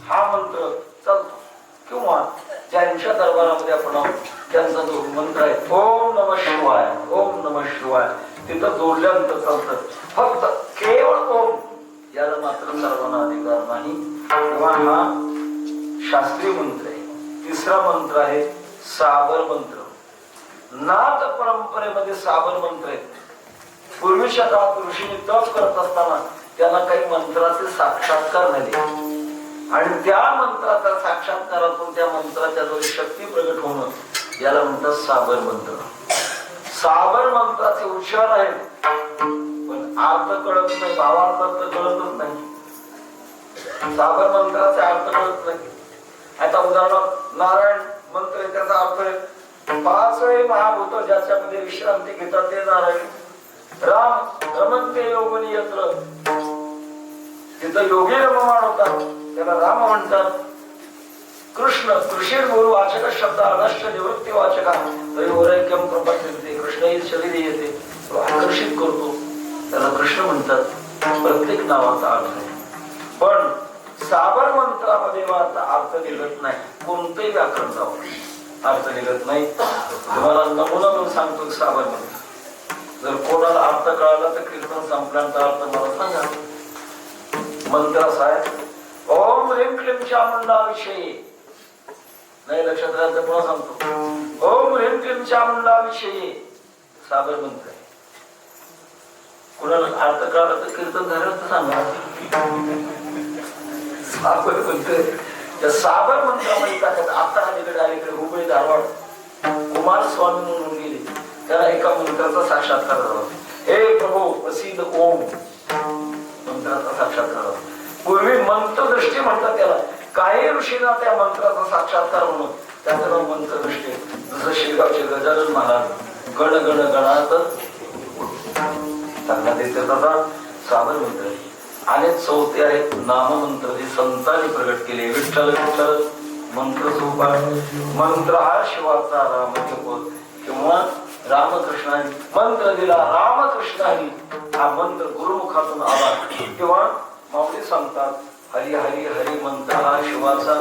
[SPEAKER 1] हा मंत्र चालतो. किंवा ज्यांच्या दरबारामध्ये आपण त्यांचा जो मंत्र आहे ओम नमः शिवाय, ओम नमः शिवाय, तिथं जोडल्यानंतर चालतं. फक्त केवळ ओम याला मात्र सर्वांना अधिकार नाही. तेव्हा हा शास्त्रीय मंत्र आहे. तिसरा मंत्र आहे साबर मंत्र. नाथ परंपरेमध्ये साबर मंत्र आहे. पूर्वीच्या काळात ऋषींनी तप करत असताना त्यांना काही मंत्राचे साक्षात्कार झाले आणि त्या मंत्राच्या साक्षात्कारातून त्या मंत्राच्या जो शक्ती प्रगट होणं याला म्हणतात साबर मंत्र. साबर मंत्राचे उच्चार आहेत, पण अर्थ कळत नाही, भावार्थ कळतच नाही. साबर मंत्राचे अर्थ कळत नाही. आता उदाहरण नारायण मंत्र आहे, त्याचा अर्थ आहे 5 महाभूत ज्याच्यामध्ये विश्रांती घेतात ते नारायण. राम रमन्ते योगिनी यत्र, तिथं योगी रममाण होतात त्याला राम म्हणतात. कृष्ण कृषीर गुरु वाचक शब्द अनष्ट निवृत्ती वाचका तरी ओरैक्यम प्रपंचते कृष्ण ही शरीर येते तो आकर्षित करतो त्याला कृष्ण म्हणतात. प्रत्येक नावाचा अर्थ आहे. पण साबर मंत्रामध्ये मात्र अर्थ निघत नाही. कोणतेही व्याकरण जावं अर्थ निघत नाही. तुम्हाला नमुना म्हणून सांगतो साबर मंत्र. जर कोणाला अर्थ कळाला तर कीर्तन संपल्यानंतर अर्थ मला सांगा. मंत्र असा आहे, ओम ह्रीं क्लीं चामुंडा विषयी. नाही लक्षात राहायचं पुन्हा सांगतो. ओम ह्रीं क्लीं चामुंडा विषयी साबर मंत्र आहे. कोणाला अर्थ कळाला तर कीर्तन झालं तर सांगा. साबर मंत्र. त्या साबर मंत्रामध्ये टाकत आता अलीकडे अलीकडे हुबळी धारवाड कुमारस्वामी म्हणून गेले. त्याला एका मंत्राचा साक्षात्कार झाला. हे प्रभू प्रसिद्ध ओम मंत्राचा साक्षात्कार झाला. पूर्वी मंत्रदृष्टी म्हणतात त्याला. काही ऋषींना त्या मंत्राचा साक्षात्कार म्हणून त्याचं नाव मंत्रदृष्टी. जसं शेगावचे गजानन महाराज गण गण गणात त्यांना देतात आता साबर मंत्र. आणि चौथे आहेत नाममंत्र जे संतांनी प्रगट केले. विठ्ठल विठ्ठल मंत्र सोपान. मंत्र हा शिवाचा राम जप किंवा रामकृष्णाने मंत्र दिला. रामकृष्णाने हा मंत्र गुरुमुखातून आला किंवा माऊली सांगतात हरी हरी हरी मंत्र हा शिवाचा.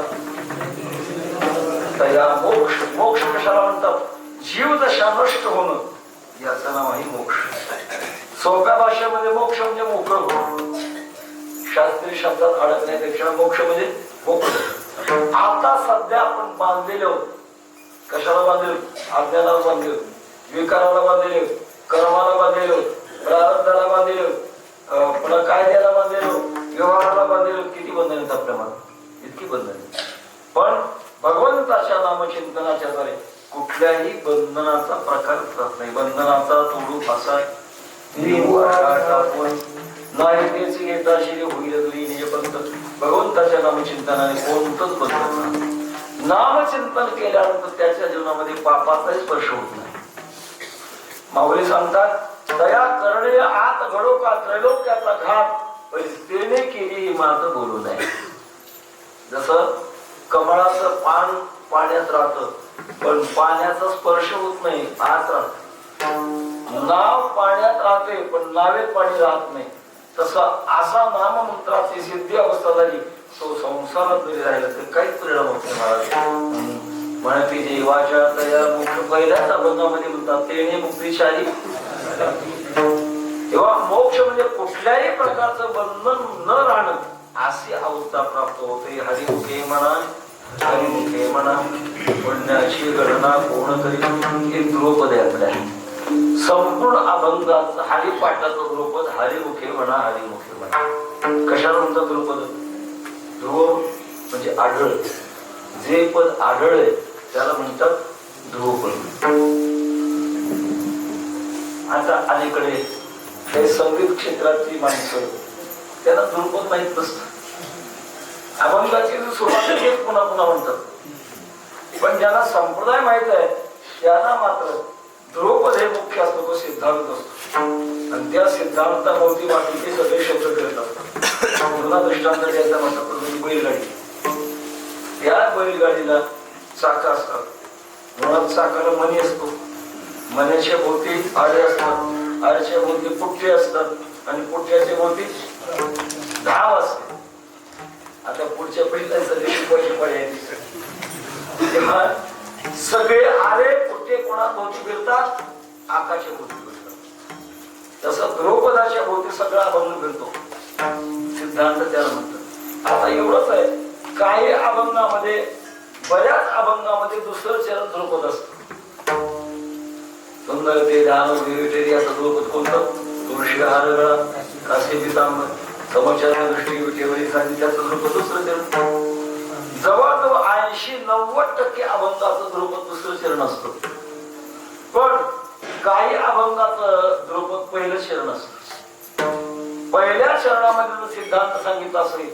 [SPEAKER 1] तया मोक्ष. मोक्ष कशाला म्हणतात? जीव दशा नष्ट होणं याचं नाव आहे मोक्ष. सोप्या भाषेमध्ये मोक्ष म्हणजे मोकळं होणं. शास्त्रीय शब्दात अडकण्यापेक्षा मोक्ष म्हणजे मोकळं. आता सध्या आपण बांधलेले आहोत. कशाला बांधले? अज्ञानाला बांधले, विकाराला बांधले, कर्माला बांधले, प्रारब्धाला बांधले, पुन्हा कायद्याला बांधले, व्यवहाराला बांधले. किती बंधन आहेत आपल्या मनात? इतकी बंधन. पण भगवंताच्या नामचिंतनाच्या द्वारे कुठल्याही बंधनाचा प्रकार होत नाही. बंधनाचा तोडू फासा भगवंताच्या नामचिंतनाने कोणतंच बंधन नाही. नामचिंतन केल्यानंतर त्याच्या जीवनामध्ये पापाचाही स्पर्श होत नाही. माऊली सांगतात दया करणे आत घडो का त्रैलोक्याचा घात तेने केली मात बोलू नये. जसं कमळाचं पान पाण्यात राहतं पण पाण्याचा स्पर्श होत नाही, आत राहत. नाव पाण्यात राहते पण नावेत पाणी राहत नाही. तसं असा नाममंत्राची सिद्धी अवस्था झाली तो संसारात जरी राहिला तर काहीच परिणाम होत नाही. महाराज म्हणते जीवाच्या तया मोक्ष पहिल्याच अभंगामध्ये म्हणतात तेने मुक्तीशाली. तेव्हा मोक्ष म्हणजे कुठल्याही प्रकारचं बंधन न राहणं अशी अवस्था प्राप्त होते. हरिमुखे म्हणा हरिमुखे म्हणा पुण्याची गणना कोण करी. हे ध्रुवपद आहे आपल्या संपूर्ण अभंगाचं हरिपाठाचं ध्रुवपद हरिमुखे म्हणा हरिमुखे म्हणा. कशाला म्हणतात ध्रुवपद? ध्रुव म्हणजे आढळ. जे पद आढळ त्याला म्हणतात ध्रुवपद. आता अलीकडे हे संगीत क्षेत्रातली माणसं त्यांना ध्रुवपद माहित नसतं. अभंगाची सुरुवात पुन्हा पुन्हा म्हणतात. पण ज्यांना संप्रदाय माहित आहे त्यांना मात्र ध्रुवपद हे मुख्य असतो, तो सिद्धांत असतो. आणि त्या सिद्धांताभोवती बाकीचे सगळे शब्द करतात. पुन्हा दृष्टांत द्यायचा म्हणतात बैलगाडी. त्या बैलगाडीला चाक असतात. मुळात चाकाला मणी असतो. मण्याच्या भोवती आडे असतात. आडच्या भोवती पुट्टे असतात आणि पुट्ट्याच्या भोवती धाव असते. आता पुढच्या पहिल्या सगळे शिकवायचे पर्याय तेव्हा सगळे आरे पुट्टे कोणा भोवती फिरतात? आकाशच्या भोवती फिरतात. तसं ध्रुवपदाच्या भोवती सगळा अभंग फिरतो. सिद्धांत त्याला म्हणतात. आता एवढंच आहे, काही अभंगामध्ये बऱ्याच अभंगामध्ये दुसरं चरण ध्रुवपद असतं. सुंदर ते ध्यान विवेटेरी असं ध्रुवपद कोणतं? तुळशी हार गळा कासे पितांबर समचार दृष्टी विटेवरी सांगितलं त्याचं ध्रुवपद दुसरं चरण. जवळजवळ 80-90% अभंगाचं ध्रुवपद दुसरं चरण असतं. पण काही अभंगाचं ध्रुवपद पहिलं चरण असतं. पहिल्या चरणामध्ये जर सिद्धांत सांगितला असेल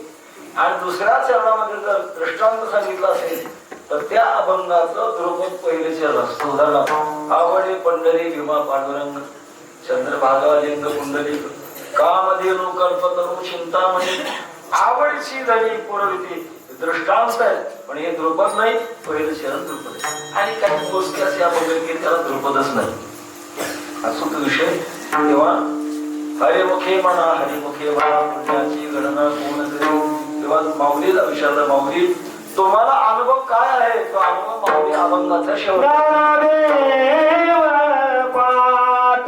[SPEAKER 1] आणि दुसऱ्या चरणामध्ये जर दृष्टांत सांगितला असेल तर त्या अभंगाचं ध्रुवपद पहिले चरण असतं. उदाहरणार्थ आवडे पंढरी भीमा पांडुरंग चंद्रभागा लिंग कुंडली कामधेनु कल्पतरू चिंतामणी आवडीची झाली पुरविती दृष्टांत आहे, पण हे द्रुपद नाही, पहिलं शरण द्रुपद आहे. आणि काही गोष्टी असे आपण की त्याला द्रुपदच नाही असो तो विषय. तेव्हा हरिमुखे म्हणा, हरिमुखे म्हणा, पुण्याची गणना कोण करेल. तेव्हा माऊलीला विचारलं, माऊली तुम्हाला अनुभव काय आहे. तो अनुभव माऊली अभंगाचा शेवट पाठ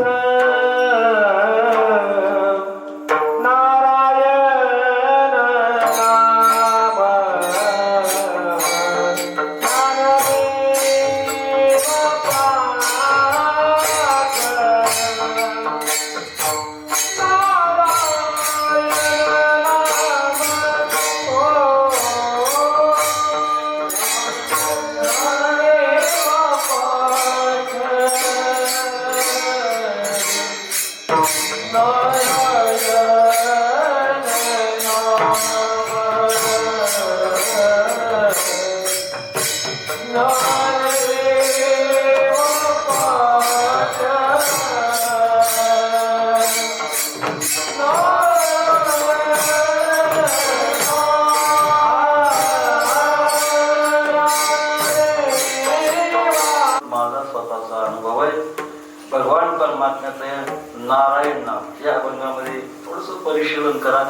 [SPEAKER 1] भगवान परमात्म्याचं नारायण नाम या अभंगामध्ये थोडस परिशीलन करा.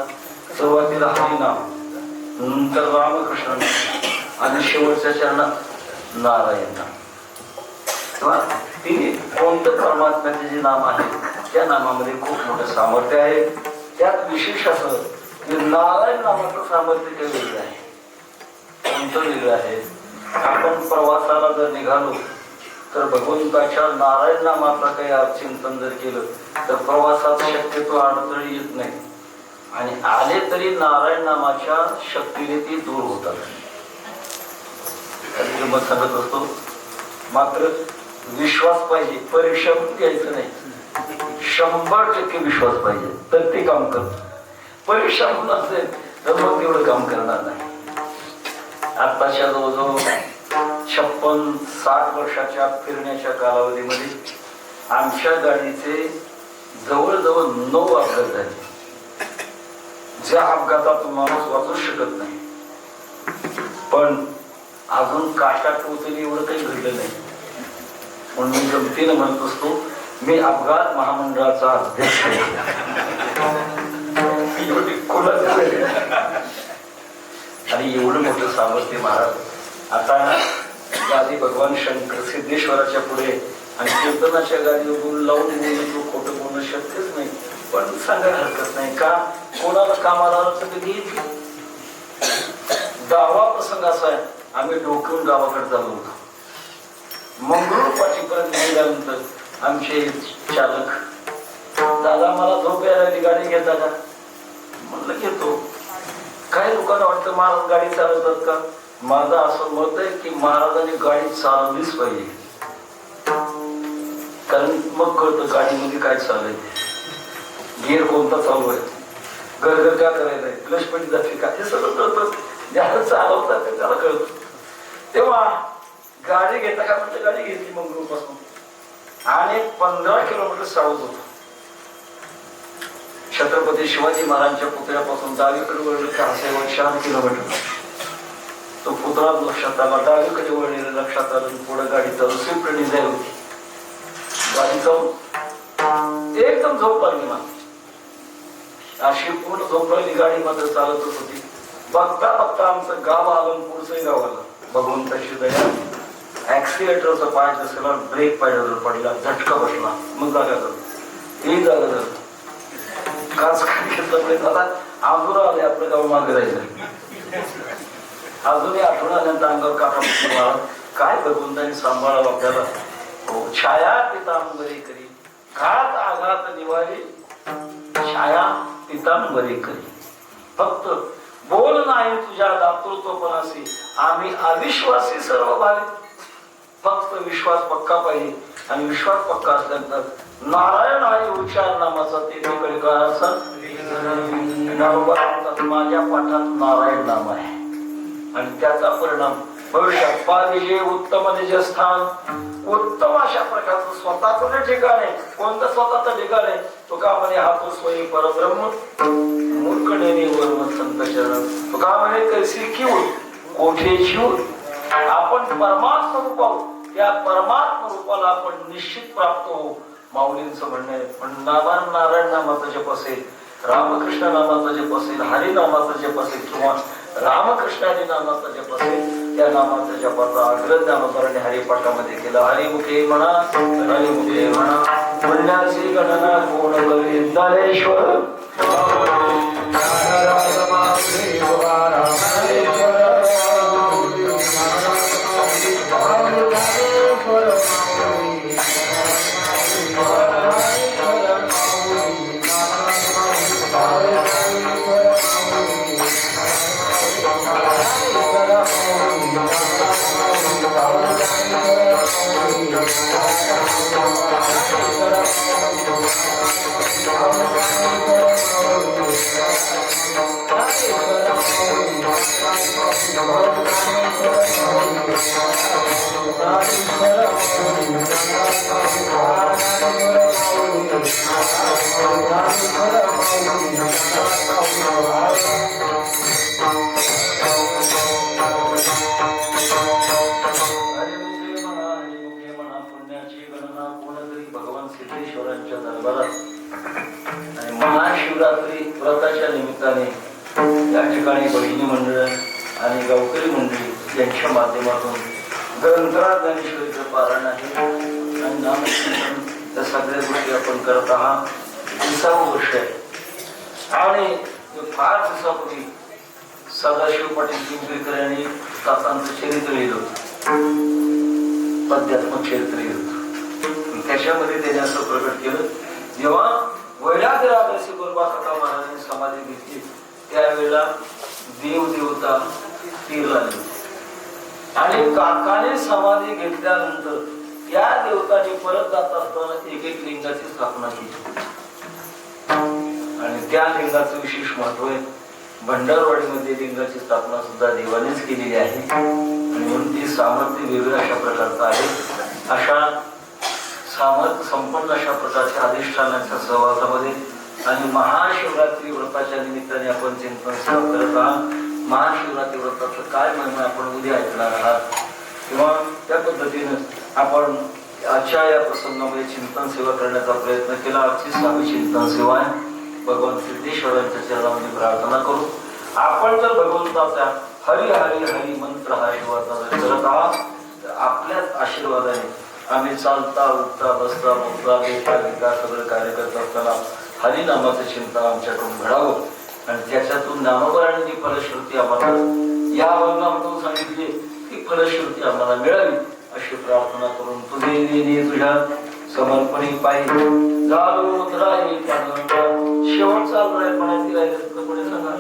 [SPEAKER 1] सुरुवातीला हरिनाम, नंतर रामकृष्ण नाम आणि शेवटच्या चरणात नारायण नाम. तेव्हा तिने कोणतं परमात्म्याचे जे नाम आहे त्या नामामध्ये खूप मोठं सामर्थ्य आहे. त्यात विशेष असं की नारायण नामाचं सामर्थ्य ते वेगळं आहे. कोणतं वेगळं आहे. आपण प्रवासाला जर निघालो तर भगवंताच्या नारायण नामाचा काही चिंतन जर केलं तर प्रवासात शक्यतो अडथळे येत नाही, आणि आले तरी नारायण नामाच्या शक्तीने ती दूर होतात. मत सांगत असतो. मात्र विश्वास पाहिजे, परिश्रम घ्यायचं नाही. 100% विश्वास पाहिजे तर ते काम करत. परिश्रम नसेल तर मग तेवढं काम करणार नाही. आताच्या जवळजवळ 56-60 वर्षाच्या फिरण्याच्या कालावधीमध्ये आमच्या गाडीचे जवळजवळ 9 अपघात झाले. ज्या अपघातात माणूस वाचू शकत नाही, पण अजून काटा टोचली एवढं काही घडलं नाही. म्हणून मी गमतीनं म्हणत असतो, मी अपघात महामंडळाचा अध्यक्ष आहे. आणि एवढं मोठं सामर्थ्य महाराज. आता गादी भगवान शंकर सिद्धेश्वराच्या पुढे आणि कीर्तनाच्या गादीवर लावून बोलतो, खोटं बोलणं शक्यच नाही. पण सांगायला हरकत नाही का, कोणाला कामाला आलं तर कधी येते. गावा प्रसंग असा आहे, आम्ही डोक्यावरून गावाकडे चाललो होतो. मंगळूर पाठीपर्यंत गेल्यानंतर आमचे चालक, दादा मला झोप यायला लागली, गाडी घेता का. म्हणलं घेतो. काही लोकांना वाटतं महाराज गाडी चालवतात का. माझं असं मत आहे की महाराजांनी गाडी चालवलीच पाहिजे, कारण मग कळतं गाडीमध्ये काय चालू आहे, गिअर कोणता चालू आहे, गरगर का करायचंय, क्लच पेटी जाते का, हे सगळं कळतं. ज्याला चालवतात ते त्याला कळतं. तेव्हा गाडी घेता का म्हटलं, गाडी घेतली मंगळूरपासून आणि 15 किलोमीटर चालवत होतो. छत्रपती शिवाजी महाराजांच्या पुतळ्यापासून डावीकडे वळलं तर असेवर 4 किलोमीटर. तो पुतळा लक्षात आला, डावीकडे वळलेलं लक्षात आलं. पुढे गाडी चालू स्विफ्ट डिझायर होती. गाडी चालू एकदम झोप लागली मला. अशी पूर्ण झोप लागली, गाडी मात्र चालतच होती. बघता बघता आमचं गाव आलं, पुढचंही गाव आलं. भगवंताची दया, ऍक्सिलेटरचा पाय जसला ब्रेक पाहिजे पडला, झटका बसला, मग जागा झालं. हे जागा झालं. काच घेतलं आता अजून आले आपलं गाव मागे राहिलं. अजूनही आठवण आल्यानंतर अंगावर काटा काय भगवंतांनी सांभाळावं आपल्याला. छाया पितांबरी करी, घात आघात निवारी, छाया पितांबरी करी. फक्त बोल नाही तुझ्या दातृत्वपणाशी, आम्ही अविश्वासी सर्व भावी. फक्त विश्वास पक्का पाहिजे, आणि विश्वास पक्का असल्यानंतर नारायण आहे उच्चार नामाचा तेकडे काय असं माझ्या पाठात नारायण नाम आहे, आणि त्याचा परिणाम भविष्यात पाहिजे उत्तम निजस्थान. उत्तम अशा प्रकारचं स्वतःच ठिकाण आहे. कोणतं स्वतःचं ठिकाण आहे. तुका म्हणे हातू स्वयं परब्रह्म मूर्खनेने वर्म संत चरण. तुका म्हणे कैसी किव कोठे जीव आपण परमात्म रूप आहोत. त्या परमात्म रूपाला आपण निश्चित प्राप्त होऊ. माऊलींचं म्हणणं आहे. पण नारायण नामाचा जप असेल, रामकृष्ण नामाचा जप असेल, हरी नामाचा जप असेल किंवा रामकृष्णाजी नामाचा जप असेल, त्या नामाच्या जपाचा आग्रह ज्ञानोबरांनी हरिपाठामध्ये केला. हरिमुखे म्हणा, हरिमुखे म्हणा, म्हणण्याची गणना कोण करी ज्ञानेश्वर सिद्धेश्वरांच्या दरबारात आणि महाशिवरात्री व्रताच्या निमित्ताने या ठिकाणी बहिणी मंडळ आणि गावकरी मंडळी यांच्या माध्यमातून ग्रंथराज ज्ञानेश्वरीचं पारायण आहे आणि नामचिंतन त्या सगळ्या गोष्टी आपण करत आहात. 30वी वर्ष आहे आणि फार दिवसापूर्वी सदाशिव पाटील पिंपरीकर यांनी तातांचं चरित्र लिहिलं होतं, पद्यात्मक चरित्र लिहिलं होतं. त्याच्यामध्ये त्याने असं प्रकट केलं, जेव्हा वैराग्यराजसी गुरुबा कथा महाराजांनी समाधी घेतली त्यावेळेला देव देवता तीरला गेले आणि काकाने समाधी घेतल्यानंतर त्या देवताने परत जात असताना एक एक लिंगाची स्थापना केली आणि त्या लिंगाचं विशेष महत्व आहे. भंडारवाडीमध्ये लिंगाची स्थापना सुद्धा देवानेच केलेली आहे आणि म्हणून ती सामर्थ्य वेगळं अशा प्रकारचं आहे. अशा सामर्थ्य संपन्न अशा प्रकारच्या अधिष्ठानांच्या सहवासामध्ये आणि महाशिवरात्री व्रताच्या निमित्ताने आपण चिंतन करत आहात. महाशिवरात्री व्रताचं काय महिमा आपण उद्या ऐकणार आहात किंवा त्या पद्धतीनं आपण आजच्या या प्रसंगामध्ये चिंतन सेवा करण्याचा प्रयत्न केला. आजची 6वी चिंतन सेवा आहे. भगवान सिद्धेश्वरांच्या चरणामध्ये प्रार्थना करू. आपण जर भगवंताचा हरी हरी हरी मंत्र हा शिवाचा करत आहात तर आपल्याच आशीर्वादाने आम्ही चालता उठता बसता बोलता देता घेता सगळं कार्य करत असताना हरिनामाचं चिंतन आमच्याकडून घडावं आणि त्याच्यातून ज्ञानोबरांनी जी फलश्रुती आम्हाला या वर्गामधून सांगितली ती फलश्रुती आम्हाला मिळावी अशी प्रार्थना करून तुझे देणे तुझ्या समर्पणी पाहिजे झालो राही शेवट चालू आहे म्हणायची राहिलं पुढे सांगा.